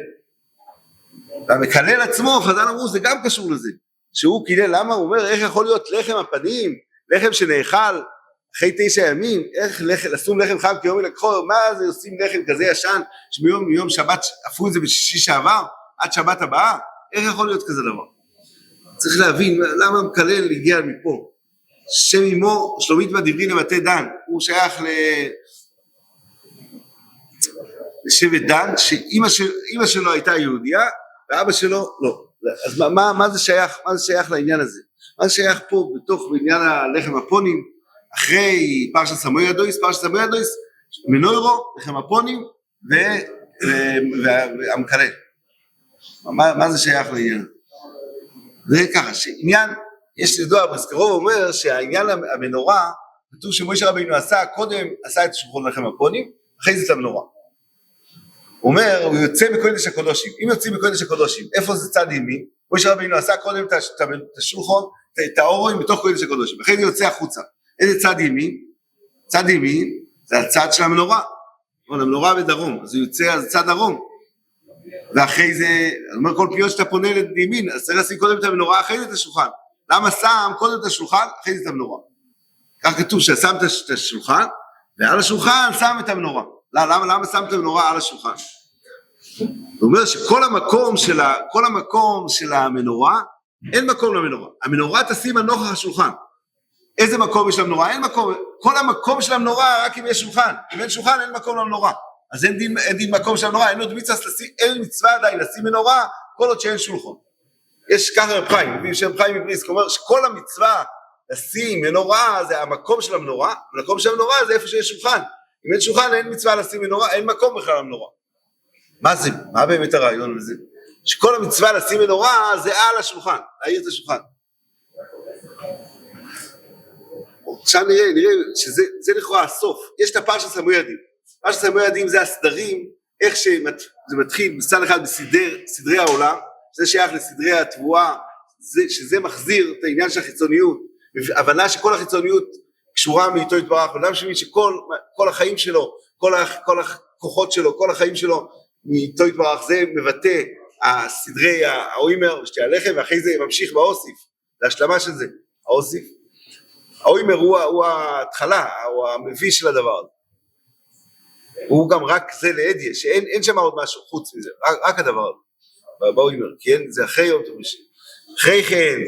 והמקלל עצמו, חז"ל אמרו, זה גם קשור לזה. שהוא קילל, למה? הוא אומר, איך יכול להיות לחם הפנים, לחם שנאכל אחרי 9 ימים, איך לשים לחם חם כיום לקחו, מה זה עושים לחם כזה ישן, שמיום שבת, אפו את זה בשישי שעבר, עד שבת הבאה, איך יכול להיות כזה דבר? צריך להבין, למה המקלל הגיע מפה? שם אמו, שלומית והדברי למטה דן, הוא שייך לשבט דן, שאמא שלו הייתה יהודייה, ואבא שלו לא. אז מה זה שייך לעניין הזה? מה זה שייך פה בתוך בעניין הלחם הפונים, אחרי פרשת סמוי הדויס, מנוירו, לחם הפונים, והמקלל. מה זה שייך לעניין? זה ככה, שעניין, יש לדוע, בזכרו אומר שהעניין המנורה, כתוב שמשה רבינו קודם עשה את שולחן לחם הפונים, אחרי זה את המנורה. הוא אומר, הוא יוצא מקודש הקודשים. אם יוצאים מקודש הקודשים, איפה זה צד ימין? משה רבינו עשה קודם את השולחן, את האורים בתוך קודש הקודשים. אחרי זה יוצא החוצה. איזה צד ימין? צד ימין זה הצד של המנורה. המנורה בדרום, אז הוא יוצא על צד דרום. ואחרי זה, זאת אומרת, כל פניות שאתה פונה לימין, אז צריך לשים קודם את המנורה, אחרי זה את השולחן. למה שם קודם את השולחן, אחרי זה את המנורה? כך כתוב ששם את השולחן, ועל השולחן שם את המנורה. למה שם את המנורה על השולחן? הוא אומר שכל המקום של המנורה, אין מקום למנורה. המנורה תשים על נוכח השולחן. איזה מקום יש למנורה? אין מקום. כל המקום של המנורה רק אם יש שולחן. אם אין שולחן, אין מקום למנורה. אז אין דין מקום של המנורה, אין מצווה עדיין לשים מנורה, כל עוד שאין שולחן. יש ככה רב חיים, שם חיים מבריסק, אומר שכל המצווה לשים מנורה, זה המקום של המנורה, המקום של המנורה זה איפה שיש שולחן. אם אין שולחן, אין מצווה לשים מנורה, אין מקום בכלל למנורה. מה זה? מה באמת הרעיון לזה? שכל המצווה לשים מנורה זה על השולחן, להאיר את השולחן. עכשיו נראה שזה לכאורה הסוף. יש את הפרשת סמוי-הדין. פרשת סמוי-הדין זה הסדרים, איך שזה מתחיל מצד אחד בסדרי העולם, זה שייך לסדרי התבואה, שזה מחזיר את העניין של החיצוניות, הבנה שכל החיצוניות קשורה מאיתו יתברך, אדם שמבין שכל החיים שלו, כל הכוחות שלו, כל החיים שלו מאיתו יתברך, זה מבטא הסדרי האוימר ושתי הלחם, ואחרי זה ממשיך באוסיף, זה השלמה של זה, האוסיף. האוימר הוא ההתחלה, הוא המביא של הדבר הזה. הוא גם רק זה לעדיה, שאין שם עוד משהו חוץ מזה, רק הדבר הזה, באוימר, כן? זה אחרי יום טוב ראשון. אחרי כן,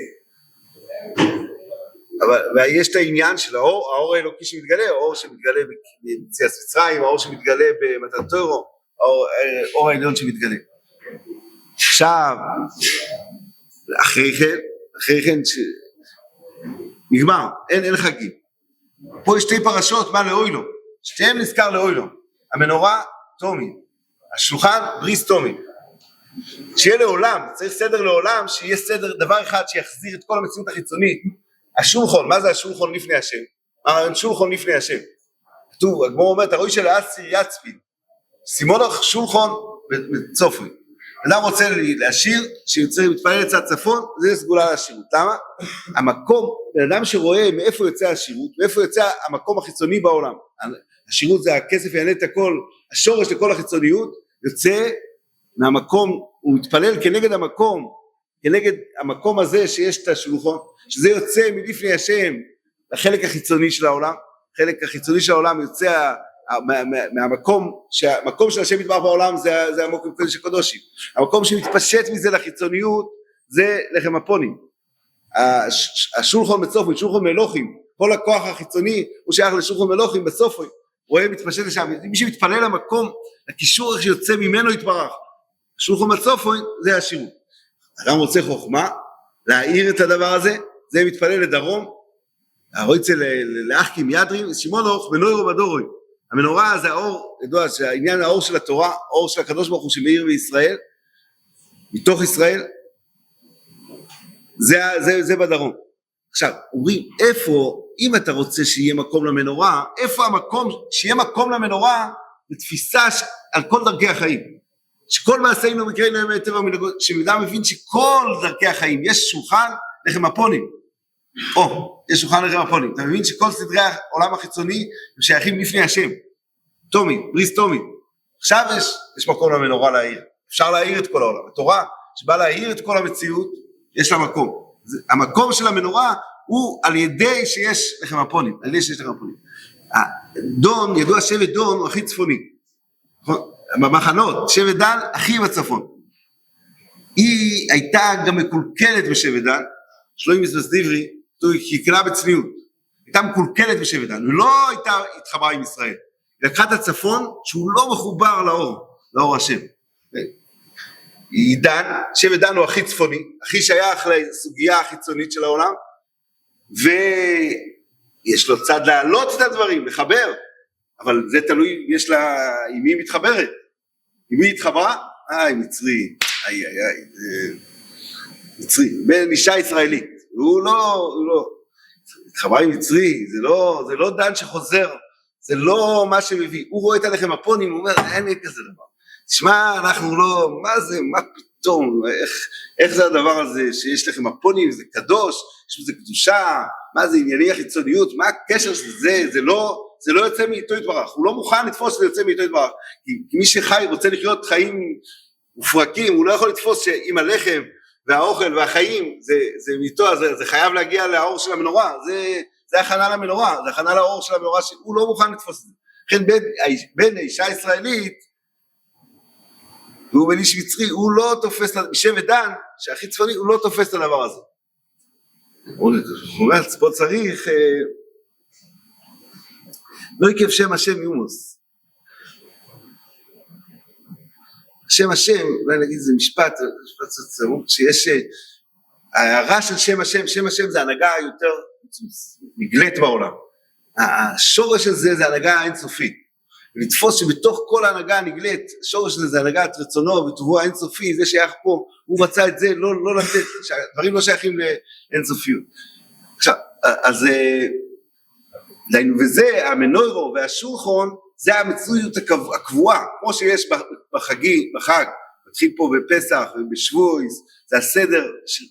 ויש את העניין של האור האלוקי שמתגלה, האור שמתגלה ביציאת מצרים, האור שמתגלה במתן תורה, האור העליון שמתגלה. עכשיו, אחרי כן, נגמר, אין חגים. פה יש שתי פרשות, מה לאוילו? שתיהם נזכר לאוילו. המנורה, תומי. השולחן, בריס תומי. שיהיה לעולם, צריך סדר לעולם, שיהיה סדר, דבר אחד שיחזיר את כל המציאות החיצונית. השולחון, מה זה השולחון לפני השם? מה שולחון לפני השם? כתוב, הגמור אומר, הרואי של האסיר יצפין. סימונוך שולחון וצופרי. אדם רוצה להשאיר, שיוצא מתפלל לצד צפון, זה סגולה לעשירות. למה? המקום, אדם שרואה מאיפה יוצא השירות, מאיפה יוצא המקום החיצוני בעולם. השירות זה הכסף יענה את הכל, השורש לכל החיצוניות, יוצא מהמקום, הוא מתפלל כנגד המקום הזה שיש את השלוחון, שזה יוצא מלפני השם לחלק החיצוני של העולם, החלק החיצוני של העולם יוצא מהמקום, שהמקום של השם יתברך בעולם זה המקום קודש הקדושים, המקום שמתפשט מזה לחיצוניות זה לחם הפונים, השולחון בצופוי, שולחון מלוכים, כל הכוח החיצוני הוא שייך לשולחון מלוכים בסופוי, רואה מתפשט לשם, מי שמתפלל למקום, הקישור איך שיוצא ממנו יתברך, שולחון בצופוי זה השירות. אדם רוצה חוכמה, להאיר את הדבר הזה, זה מתפלל לדרום, הרואיצה לאחקים ידרים, שימונוך ונוירו בדורוי, המנורה זה האור, ידוע שהעניין האור של התורה, האור של הקדוש ברוך הוא שמאיר בישראל, מתוך ישראל, זה בדרום. עכשיו, אומרים, איפה, אם אתה רוצה שיהיה מקום למנורה, איפה המקום, שיהיה מקום למנורה, לתפיסה על כל דרכי החיים, שכל מעשינו מקראנו ימי טבע מנהגות, שבאדם מבין שכל דרכי החיים, יש שולחן לחם הפונים, יש שולחן לחם הפונים, אתה מבין שכל סדרי העולם החיצוני, הם שייכים לפני השם, תומי, בריס תומי, עכשיו יש מקום למנורה להאיר, אפשר להאיר את כל העולם, התורה שבאה להאיר את כל המציאות, יש לה מקום, המקום של המנורה הוא על ידי שיש לחם הפונים, על ידי שיש לחם הפונים, דון, ידוע שבט דון הוא הכי צפוני, במחנות, שבט דן הכי בצפון, היא הייתה גם מקולקלת בשבט דן, שלוים מסבס דברי, היא קלה בצניעות, הייתה מקולקלת בשבט דן, ולא הייתה התחברה עם ישראל, היא לקחה את הצפון שהוא לא מחובר לאור השם, היא דן, שבט דן הוא הכי צפוני, הכי שייך לסוגיה החיצונית של העולם, ויש לו צד להעלות את הדברים, לחבר, אבל זה תלוי, יש לה, עם מי מתחברת, עם מי התחברה? עם מצרי, מצרי, בין אישה ישראלית, הוא לא, התחברה עם מצרי, זה לא דן שחוזר, זה לא מה שמביא, הוא רואה את הלחם הפונים, הוא אומר, אין כזה דבר, תשמע, אנחנו לא, מה זה, מה פתאום, איך זה הדבר הזה, שיש לכם הפונים, זה קדוש, יש בזה קדושה, מה זה ענייני החיצוניות, מה הקשר של זה, זה לא יוצא מאיתו יתברך, הוא לא מוכן לתפוס שזה יוצא מאיתו יתברך, כי מי שחי רוצה לחיות חיים מופרקים, הוא לא יכול לתפוס שעם הלחם והאוכל והחיים, זה מאיתו, זה חייב להגיע לאור של המנורה, זה הכנה למנורה, זה הכנה לאור של המנורה, שהוא לא מוכן לתפוס את זה, לכן בין האישה הישראלית, והוא בן איש מצרי, הוא לא תופס, שבט דן, שהכי צפוני, הוא לא תופס את הדבר הזה. הוא אומר, פה צריך, לא יקב שם השם יומוס. שם השם, אולי נגיד זה משפט שיש, ההערה של שם השם זה הנהגה יותר נגלית בעולם. השורש הזה זה הנהגה האינסופית. ולתפוס שבתוך כל ההנהגה נגלית, שורש הזה זה הנהגת רצונו וטובו האינסופי, זה שייך פה, הוא מצא את זה, לא לתת, שהדברים לא שייכים לאינסופיות. עכשיו, אז וזה המנוירו והשולחון, זה המציאות הקבועה, כמו שיש בחג, מתחיל פה בפסח ובשבועס, זה הסדר של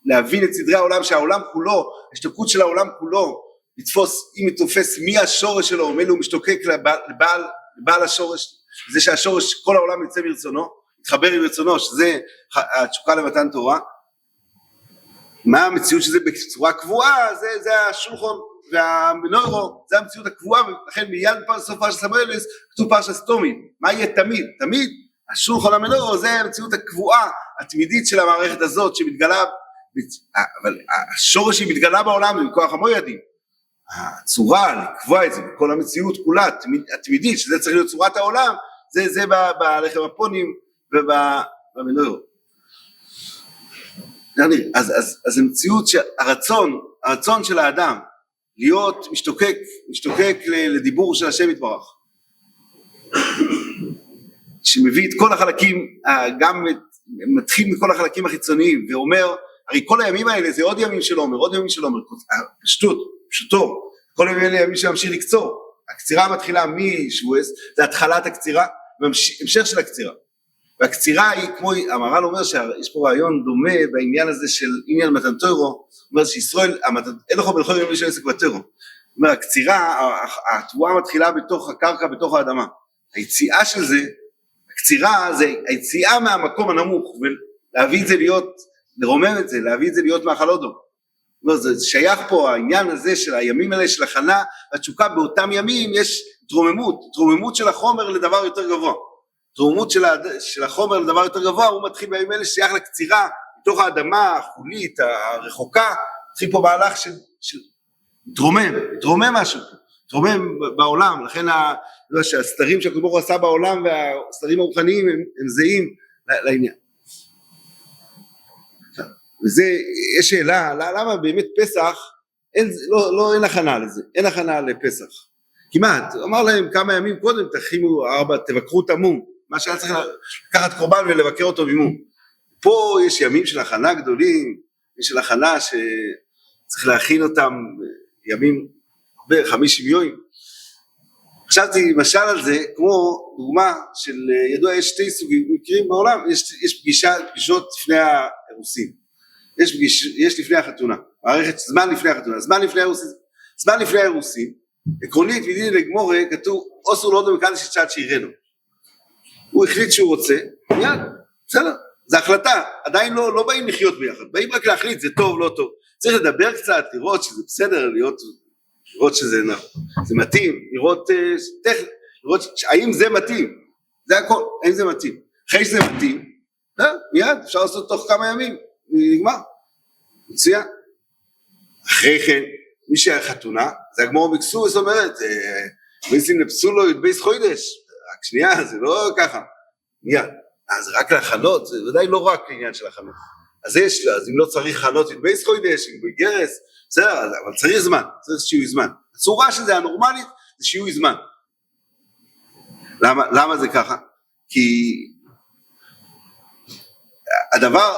להבין את סדרי העולם, שהעולם כולו, השתוקקות של העולם כולו, לתפוס, אם תופס מי השורש שלו, מי הוא משתוקק לבעל השורש, זה שהשורש, כל העולם יצא מרצונו, יתחבר עם רצונו, שזה התשוקה למתן תורה, מה המציאות שזה בצורה קבועה, זה השולחון והמנוירו, זה המציאות הקבועה, ולכן מיד בסוף פרשת סמואלס, כתוב פרשת סתומים, מה יהיה תמיד, השולחון המנוירו זה המציאות הקבועה, התמידית של המערכת הזאת, שמתגלה, אבל השורש היא מתגלה בעולם, מכוח המוידים, הצורה לקבוע את זה בכל המציאות כולה התמידית, שזה צריך להיות צורת העולם, זה בלחם הפונים ובמנוירו. אז המציאות הרצון של האדם להיות משתוקק לדיבור של השם יתברך, שמביא את כל החלקים, גם מתחיל מכל החלקים החיצוניים ואומר, הרי כל הימים האלה זה עוד ימים של עומר, פשוטו, כל הימים האלה ימים שממשיך לקצור, הקצירה מתחילה משבועס, זה התחלת הקצירה, והמשך של הקצירה, והקצירה היא כמו, המהר"ל אומר שיש פה רעיון דומה בעניין הזה של עניין מתן תורה, אומר שישראל, אין לך בלכל יום יש עסק בתורה, אומר הקצירה, התבואה מתחילה בתוך הקרקע, בתוך האדמה, היציאה של זה, הקצירה זה היציאה מהמקום הנמוך, ולהביא את זה להיות, לרומם את זה, להביא את זה להיות מאכל אודום, זה שייך פה העניין הזה של הימים האלה של הכנה, התשוקה באותם ימים יש תרוממות של החומר לדבר יותר גבוה, תרוממות של החומר לדבר יותר גבוה, הוא מתחיל בימים האלה שייך לקצירה, בתוך האדמה החולית, הרחוקה, מתחיל פה מהלך של תרומם משהו, תרומם בעולם, לכן שהסתרים שהקדוש ברוך הוא עשה בעולם, והסתרים הרוחניים הם זהים לעניין. וזה, יש שאלה, למה באמת פסח, אין הכנה לזה, אין הכנה לפסח, כמעט, אמר להם כמה ימים קודם, תבקרו את המום, מה שהיה צריך לקחת קורבן ולבקר אותו ממום, פה יש ימים של הכנה גדולים, יש של הכנה שצריך להכין אותם, ימים, 50 יום, חשבתי משל על זה, כמו דוגמה של, ידוע יש שתי סוגים, מקרים בעולם, יש פגישות לפני האירוסין, יש לפני החתונה, מערכת זמן לפני החתונה, זמן לפני האירוסין, עקרונית וידין לגמורה כתוב, אוסור לא דמקדש את שעת שירנו, הוא החליט שהוא רוצה, מיד, בסדר, זה החלטה, עדיין לא באים לחיות ביחד, באים רק להחליט, זה טוב, לא טוב, צריך לדבר קצת, לראות שזה בסדר, לראות שזה מתאים, לראות האם זה מתאים, זה הכל, האם זה מתאים, אחרי שזה מתאים, מיד, אפשר לעשות תוך כמה ימים, נגמר, מצוין, אחרי כן, מי שהיה חתונה, זה הגמור מקסור, זאת אומרת, מיסים לפסולו ידבייס חוידש, רק שנייה, זה לא ככה, מיד, אז רק להכנות, זה ודאי לא רק לעניין של הכנות, אז אם לא צריך הכנות ידבייס חוידש, אם בגרס, בסדר, אבל צריך זמן, צריך שיהוי זמן, הצורה שזה הנורמלית, זה שיהוי זמן, למה זה ככה? כי הדבר,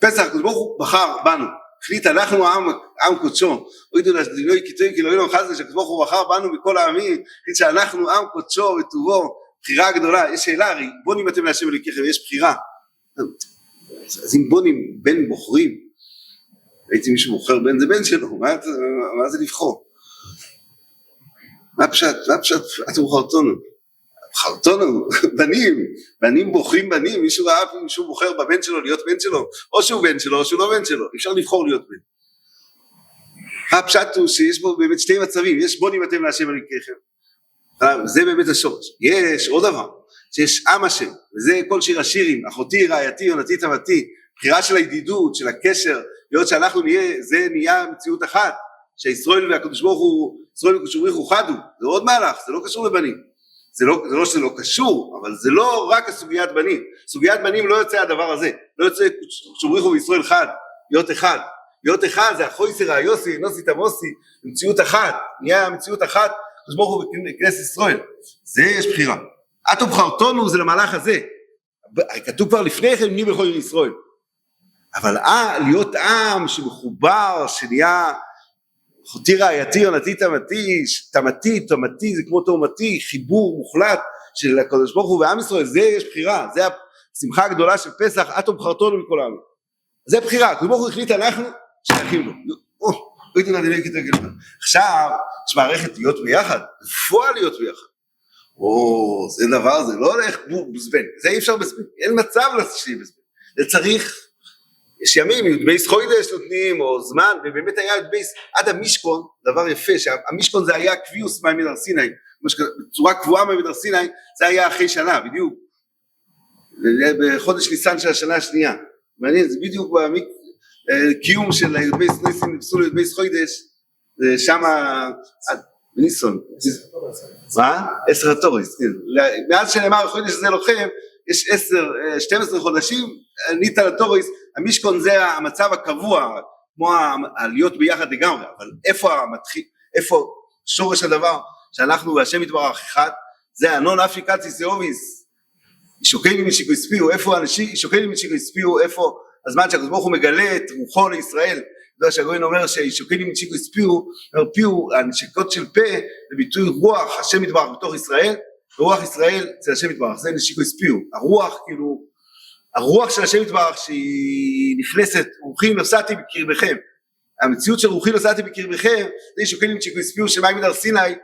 פסח הקדוש ברוך הוא בחר בנו, החליט אנחנו עם קודשו, הורידו לדילוי קיטויים כי לא יהיו חסד שהקדוש ברוך הוא בחר בנו מכל העמים, החליט שאנחנו עם קודשו וטובו, בחירה גדולה, יש שאלה הרי, בונים אתם להשם אלוקיכם, יש בחירה, אז אם בונים בן בוחרים, ראיתי מישהו בוחר בן, זה בן שלו, מה זה לבחור? מה פשט, אתם בחרתונו, בנים בוחרים בנים, מישהו ראה מישהו בוחר בבן שלו להיות בן שלו, או שהוא בן שלו או שהוא לא בן שלו, אפשר לבחור להיות בן. הפשט הוא שיש בו באמת שתי מצבים, יש בונים אתם להשם אלוקיכם, זה באמת השורש. יש עוד דבר, שיש עם השם, וזה כל שיר השירים, אחותי, רעייתי, יונתי, תמתי, בחירה של הידידות, של הקשר, להיות שאנחנו נהיה, זה נהיה מציאות אחת, שישראל והקדוש ברוך הוא, ישראל והקדוש ברוך הוא חדו, זה עוד מהלך, זה לא קשור לבנים. זה לא שזה לא קשור, אבל זה לא רק הסוגיית בנים, סוגיית בנים לא יוצא הדבר הזה, לא יוצא שבריחו בישראל חד, להיות אחד זה החויסר היוסי, נוסי תמוסי, מציאות אחת, נהיה מציאות אחת, אז ברוך הוא בכנסת ישראל, זה יש בחירה. אתו בחרתנו זה למהלך הזה, כתוב כבר לפני כן מי בכל ישראל, אבל להיות עם שמחובר, שנהיה חוטי רעייתי, עונתי תמתי, זה כמו תאומתי, חיבור מוחלט של הקדוש ברוך הוא ועם ישראל, זה יש בחירה, זה השמחה הגדולה של פסח, אתו בחרתנו מכל העמים, זה בחירה, הקדוש ברוך הוא החליט אנחנו שייכים לו, עכשיו יש מערכת להיות ביחד, בפועל להיות ביחד, זה דבר, זה לא הולך בזבן, זה אי אפשר בזבן, אין מצב שיהיה בזבן, זה צריך, יש ימים, יודבייס חוידש נותנים, או זמן, ובאמת היה יודבייס, עד המשכון, דבר יפה, שהמשכון זה היה קביוס מהמד הר סיני, בצורה קבועה מהמד הר סיני, זה היה אחרי שנה, בדיוק, בחודש ניסן של השנה השנייה, מעניין, זה בדיוק קיום של יודבייס ניסים, נפסו ליודבייס חוידש, שם, ניסון, מה? 10 התורס, מאז שנאמר החודש הזה לוחם, יש 12 חודשים, ניתן לתורס, המשכון זה המצב הקבוע, כמו להיות ביחד לגמרי, אבל איפה שורש הדבר, שאנחנו והשם יתברך אחד, זה הנון אפיקצי סאוביס, שוקיינים משיקו הספיעו, איפה אנשים, שוקיינים משיקו הספיעו, איפה, הזמן שהקדוש ברוך הוא מגלה את רוחו לישראל, זה שהגויין אומר ששוקיינים משיקו הספיעו, פיו, הנשיקות של פה, לביטוי רוח, השם יתברך בתוך ישראל, ורוח ישראל אצל השם יתברך, זה נשיקו הספיעו, הרוח כאילו, הרוח של השם יתברך שהיא נכנסת, רוחי נוסעתי בקרבכם, המציאות של רוחי נוסעתי בקרבכם, זה שוקיינים משיקו הספיעו של מים הר סיני,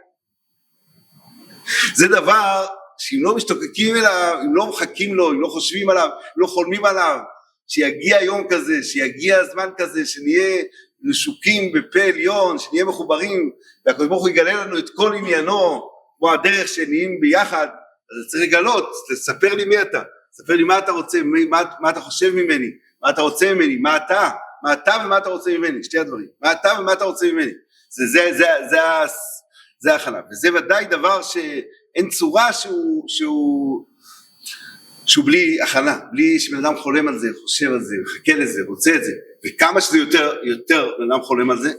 זה דבר שאם לא משתוקקים אליו, אם לא מחכים לו, אם לא חושבים עליו, לא חולמים עליו, שיגיע יום כזה, שיגיע זמן כזה, שנהיה נשוקים בפה עליון, שנהיה מחוברים, והקדוש ברוך הוא יגלה לנו את כל עניינו, כמו הדרך שנהיים ביחד, אז צריך לגלות, תספר לי מי אתה, תספר לי מה אתה רוצה, מה אתה חושב ממני, מה אתה רוצה ממני, מה אתה ומה אתה רוצה ממני, שתי הדברים, מה אתה ומה אתה רוצה ממני, זה ההכנה, וזה ודאי דבר שאין צורה שהוא בלי הכנה, בלי שבן אדם חולם על זה, חושב על זה, מחכה לזה, רוצה את זה, וכמה שזה יותר בן אדם חולם על זה,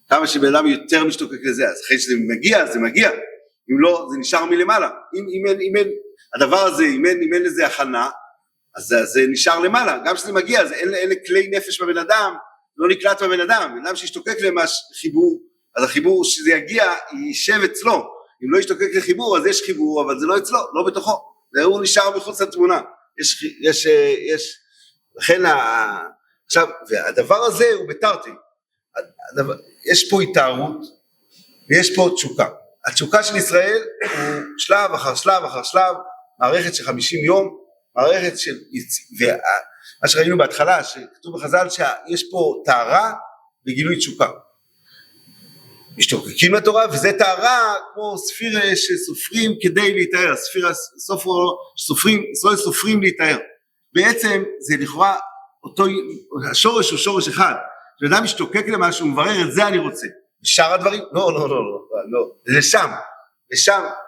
כמה שבן אדם יותר משתוקק לזה, אז אחרי שזה מגיע, זה מגיע, אם לא, זה נשאר מלמעלה, אם אין הדבר הזה, אם אין לזה הכנה, אז זה נשאר למעלה, גם שזה מגיע, אז אין כלי נפש בבן אדם, לא נקלט בבן אדם, בן אדם שישתוקק לחיבור, אז החיבור שזה יגיע, יישב אצלו, אם לא ישתוקק לחיבור, אז יש חיבור, אבל זה לא אצלו, לא בתוכו, הוא נשאר מחוץ לתמונה, לכן, עכשיו, והדבר הזה הוא בתרתי, יש פה התארות, ויש פה תשוקה, התשוקה של ישראל הוא שלב אחר שלב אחר שלב, מערכת של 50 יום, מערכת של, ומה שראינו בהתחלה, שכתוב בחז"ל שיש פה טהרה וגילוי תשוקה, משתוקקים לתורה, וזה טהרה כמו ספירה שסופרים כדי להתאר, ספירה סופרים להתאר, בעצם זה לכאורה, השורש הוא שורש אחד, כשאדם משתוקק למשהו, הוא מברר את זה אני רוצה, בשאר הדברים, לא, לשם,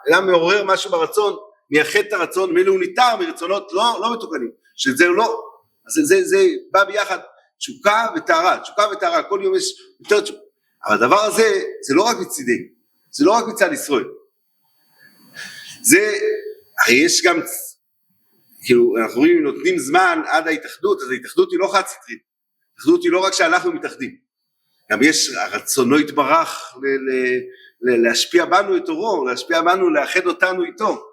אדם מעורר משהו ברצון, מייחד את הרצון, מילא הוא ניתר מרצונות לא מתוקנים, שזה לא, אז זה בא ביחד, תשוקה וטהרה, כל יום יש יותר תשוקה, אבל הדבר הזה, זה לא רק מצידי, זה לא רק מצד ישראל, זה, הרי יש גם, כאילו, אנחנו רואים, נותנים זמן עד ההתאחדות, אז ההתאחדות היא לא חד סטרית, ההתאחדות היא לא רק שאנחנו מתאחדים, גם יש רצונו יתברך להשפיע בנו את אורו, להשפיע בנו, לאחד אותנו איתו,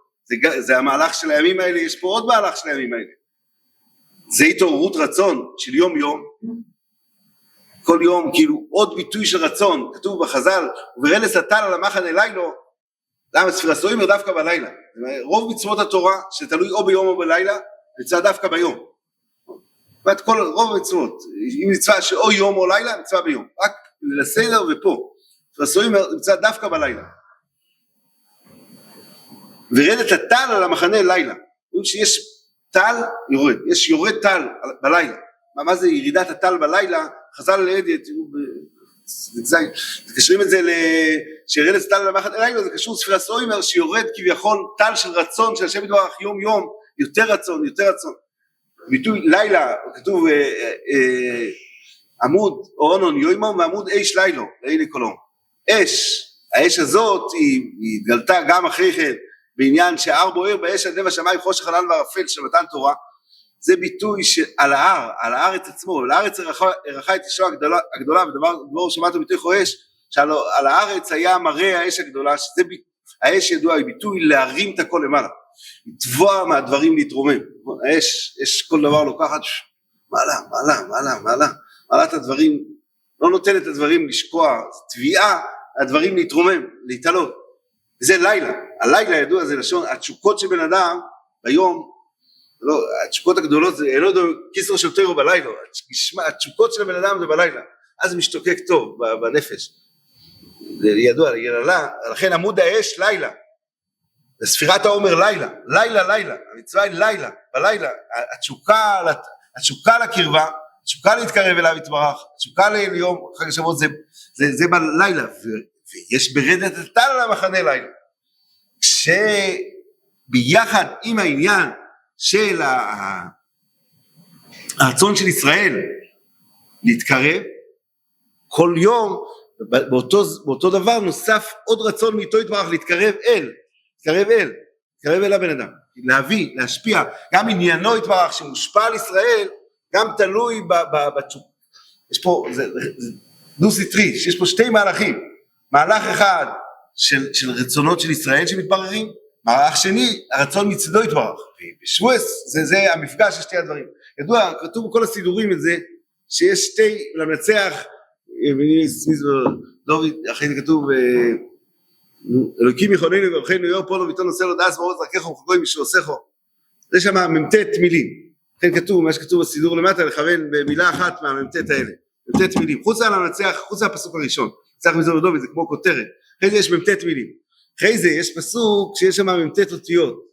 זה המהלך של הימים האלה, יש פה עוד מהלך של הימים האלה, זה התעוררות רצון של יום יום, כל יום כאילו עוד ביטוי של רצון, כתוב בחז"ל, וברלס הטל על המחנה לילו, למה ספירס לא אומר דווקא בלילה, רוב מצוות התורה שתלוי או ביום או בלילה, נמצא דווקא ביום, רוב המצוות, אם נמצא שאו יום או לילה, נמצא ביום, רק לסדר ופה, ספירס לא אומר נמצא דווקא בלילה, ורדת הטל על המחנה לילה, שיש טל יורד, יש יורד טל בלילה, מה זה ירידת הטל בלילה, חז"ל לעדיה, תראו, תקשרים את זה שירד טל על המחנה לילה, זה קשור ספירס לא אומר שיורד כביכול טל של רצון, של השם יתברך יום יום, יותר רצון, ביטוי לילה, כתוב עמוד אורנון יוימו ועמוד אש לילו, לאילי קולום, אש, האש הזאת היא התגלתה גם אחרי כן, בעניין שההר בוער באש עד לב השמיים חושך ענן וערפל של מתן תורה, זה ביטוי על ההר, על הארץ עצמו, על הארץ ערכה את אשו הגדולה, ודבר שמעתם בתוך האש, שעל הארץ היה מראה האש הגדולה, שזה האש ידוע, היא ביטוי להרים את הכל למעלה, לתבוע מהדברים להתרומם, האש, יש כל דבר לוקחת, מעלה את הדברים, לא נותן את הדברים לשקוע, תביעה, הדברים להתרומם, להתעלות, זה לילה, הלילה ידוע זה לשון, התשוקות של בן אדם ביום, לא, התשוקות הגדולות זה, לא יודע, כיסר של תוירו בלילה, התשוקות של הבן אדם זה בלילה, אז זה משתוקק טוב בנפש, זה ידוע, לכן עמוד האש לילה, זה ספירת העומר לילה, המצווה היא לילה, בלילה, התשוקה לקרבה, התשוקה להתקרב אליו יתברך, התשוקה ליום חג השבועות זה בלילה, ויש ברדת הטל על המחנה לילה, כשביחד עם העניין של הרצון של ישראל להתקרב, כל יום באותו דבר נוסף עוד רצון מאיתו יתברך להתקרב אל הבן אדם, להביא, להשפיע, גם עניינו יתברך שמושפע על ישראל, גם תלוי בתשוקה, יש פה, זה דו סטרי, שיש פה שתי מהלכים, מהלך אחד של רצונות של ישראל שמתבררים, מהלך שני, הרצון מצדו יתברך, בשבועס זה המפגש של שתי הדברים, ידוע, כתוב בכל הסידורים את זה, שיש שתי, למנצח, דוד, אחרי זה כתוב, אלוקים יכוננו וברכנו יאור פולו ויתון עושה לו דעס ואורץ דרכך ומחגוי מי שעושךו, זה שם ממתת מילים, לכן כתוב, מה שכתוב בסידור למטה, לכוון במילה אחת מהממתת האלה, ממתת מילים, חוץ על המנצח, חוץ על הפסוק הראשון, צריך מזור לדובי, זה כמו כותרת, אחרי זה יש ממתת מילים, אחרי זה יש פסוק שיש שם ממתת אותיות,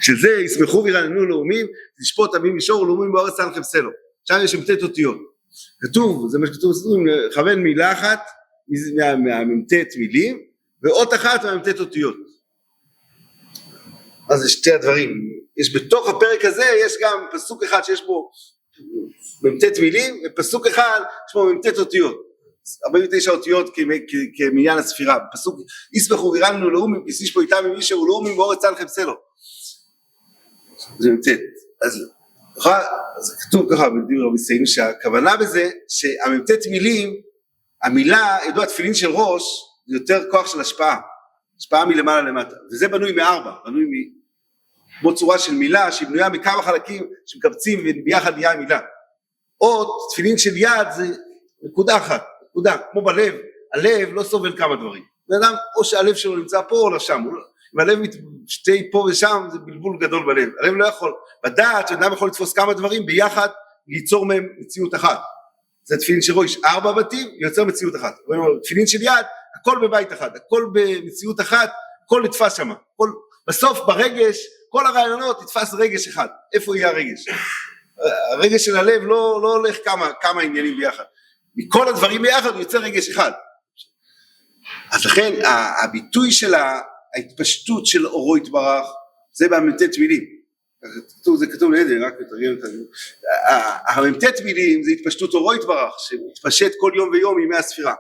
שזה ישמחו וירננו לאומים, תשפוט עמים מישור ולאומים בארץ סנחם סלו, שם יש ממתת אותיות, כתוב, זה מה שכתוב בסידורים, לכוון מילה אחת, מהממתת מילים, ואות אחת מהממתת אותיות, אז זה שתי הדברים, יש בתוך הפרק הזה, יש גם פסוק אחד שיש בו ממתת מילים, ופסוק אחד יש בו ממתת אותיות, 49 אותיות כמניין הספירה, פסוק ישמחו וירננו לאומים, יסיש פה איתם ממישר ולאומים באורץ סנחם סלו, זה ממתת, אז כתוב ככה בדברי רבי סיינו, שהכוונה בזה שהממתת מילים, המילה, ידוע תפילין של ראש, זה יותר כוח של השפעה מלמעלה למטה, וזה בנוי מארבע, בנוי כמו צורה של מילה, שהיא בנויה מכמה חלקים שמקבצים וביחד נהיה מילה. עוד תפילין של יד זה נקודה אחת, נקודה, כמו בלב, הלב לא סובל כמה דברים, ואדם או שהלב שלו נמצא פה או לשם, אם הלב שתי פה ושם זה בלבול גדול בלב, הלב לא יכול, בדעת אדם יכול לתפוס כמה דברים ביחד, ליצור מהם מציאות אחת, זה תפילין של ראש, 4 בתים יוצר מציאות אחת, תפילין של יד, הכל בבית אחד, הכל במציאות אחת, הכל נתפס שם, בסוף ברגש, כל הרעיונות נתפס רגש אחד, איפה יהיה הרגש? הרגש של הלב לא הולך כמה עניינים ביחד, מכל הדברים ביחד הוא יוצר רגש אחד, אז לכן הביטוי של ההתפשטות של אורו יתברך, זה בממתת מילים, זה כתוב לידי, רק לתרגם את זה, הממתת מילים זה התפשטות אורו יתברך, שמתפשט כל יום ויום ימי הספירה,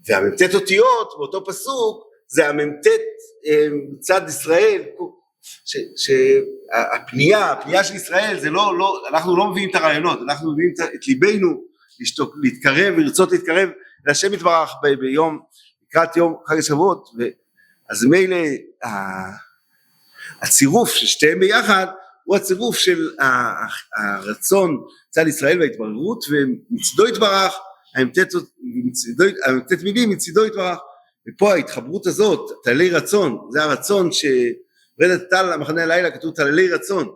והממתת אותיות באותו פסוק, זה הממתת מצד ישראל, שהפנייה של ישראל זה לא, אנחנו לא מביאים את הרעיונות, אנחנו מביאים את ליבנו להתקרב ולרצות להתקרב להשם יתברך ביום, לקראת יום חג השבועות, אז מילא הצירוף של שתיהם ביחד, הוא הצירוף של הרצון מצד ישראל וההתבררות, ומצדו יתברך, הממתת מילים מצדו יתברך, ופה ההתחברות הזאת, תעלי רצון, זה הרצון שרדת טל המחנה הלילה כתוב תעלי רצון,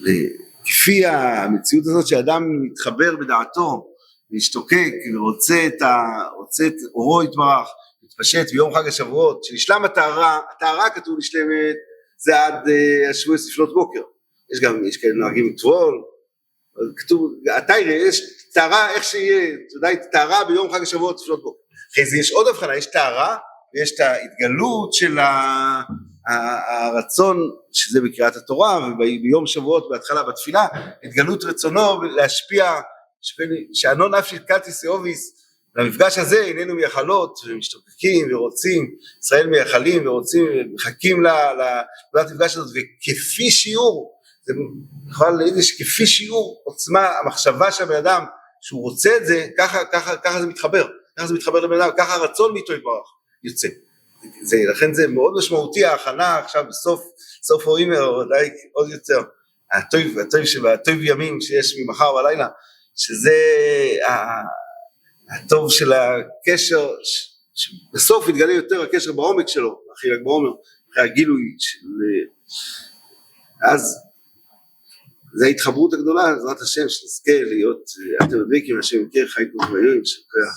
וכפי המציאות הזאת שאדם מתחבר בדעתו, להשתוקק ורוצה את אורו יתברך, מתפשט ביום חג השבועות, שנשלם הטהרה כתוב נשלמת, זה עד השבוע לפנות בוקר, יש כאלה נוהגים לטבול, כתוב, יש טהרה איך שיהיה, טהרה ביום חג השבועות לפנות בוקר, אחרי זה יש עוד הבחנה, יש טהרה, ויש את ההתגלות של הרצון, שזה בקריאת התורה, וביום שבועות בהתחלה בתפילה, התגלות רצונו להשפיע, שענו נפשי קלטי סיוביס, למפגש הזה איננו מייחלות ומשתוקקים ורוצים, ישראל מייחלים ורוצים ומחכים למפגש הזאת, וכפי שיעור, זה יכול להגיד שכפי שיעור עוצמה המחשבה של הבן אדם שהוא רוצה את זה, ככה זה מתחבר, ככה זה מתחבר לבן אדם, ככה הרצון מאיתו יתברך יוצא. לכן זה מאוד משמעותי ההכנה עכשיו בסוף האימר, ודאי עוד יותר, הטוב ימים שיש ממחר בלילה, שזה הטוב של הקשר, שבסוף יתגלה יותר הקשר בעומק שלו, אחרי ל"ג בעומר, אחרי הגילוי של... אז זו ההתחברות הגדולה, בעזרת השם, שנזכה להיות, אתם מדביקים, השם מכיר, חי טוב ויום, שכח.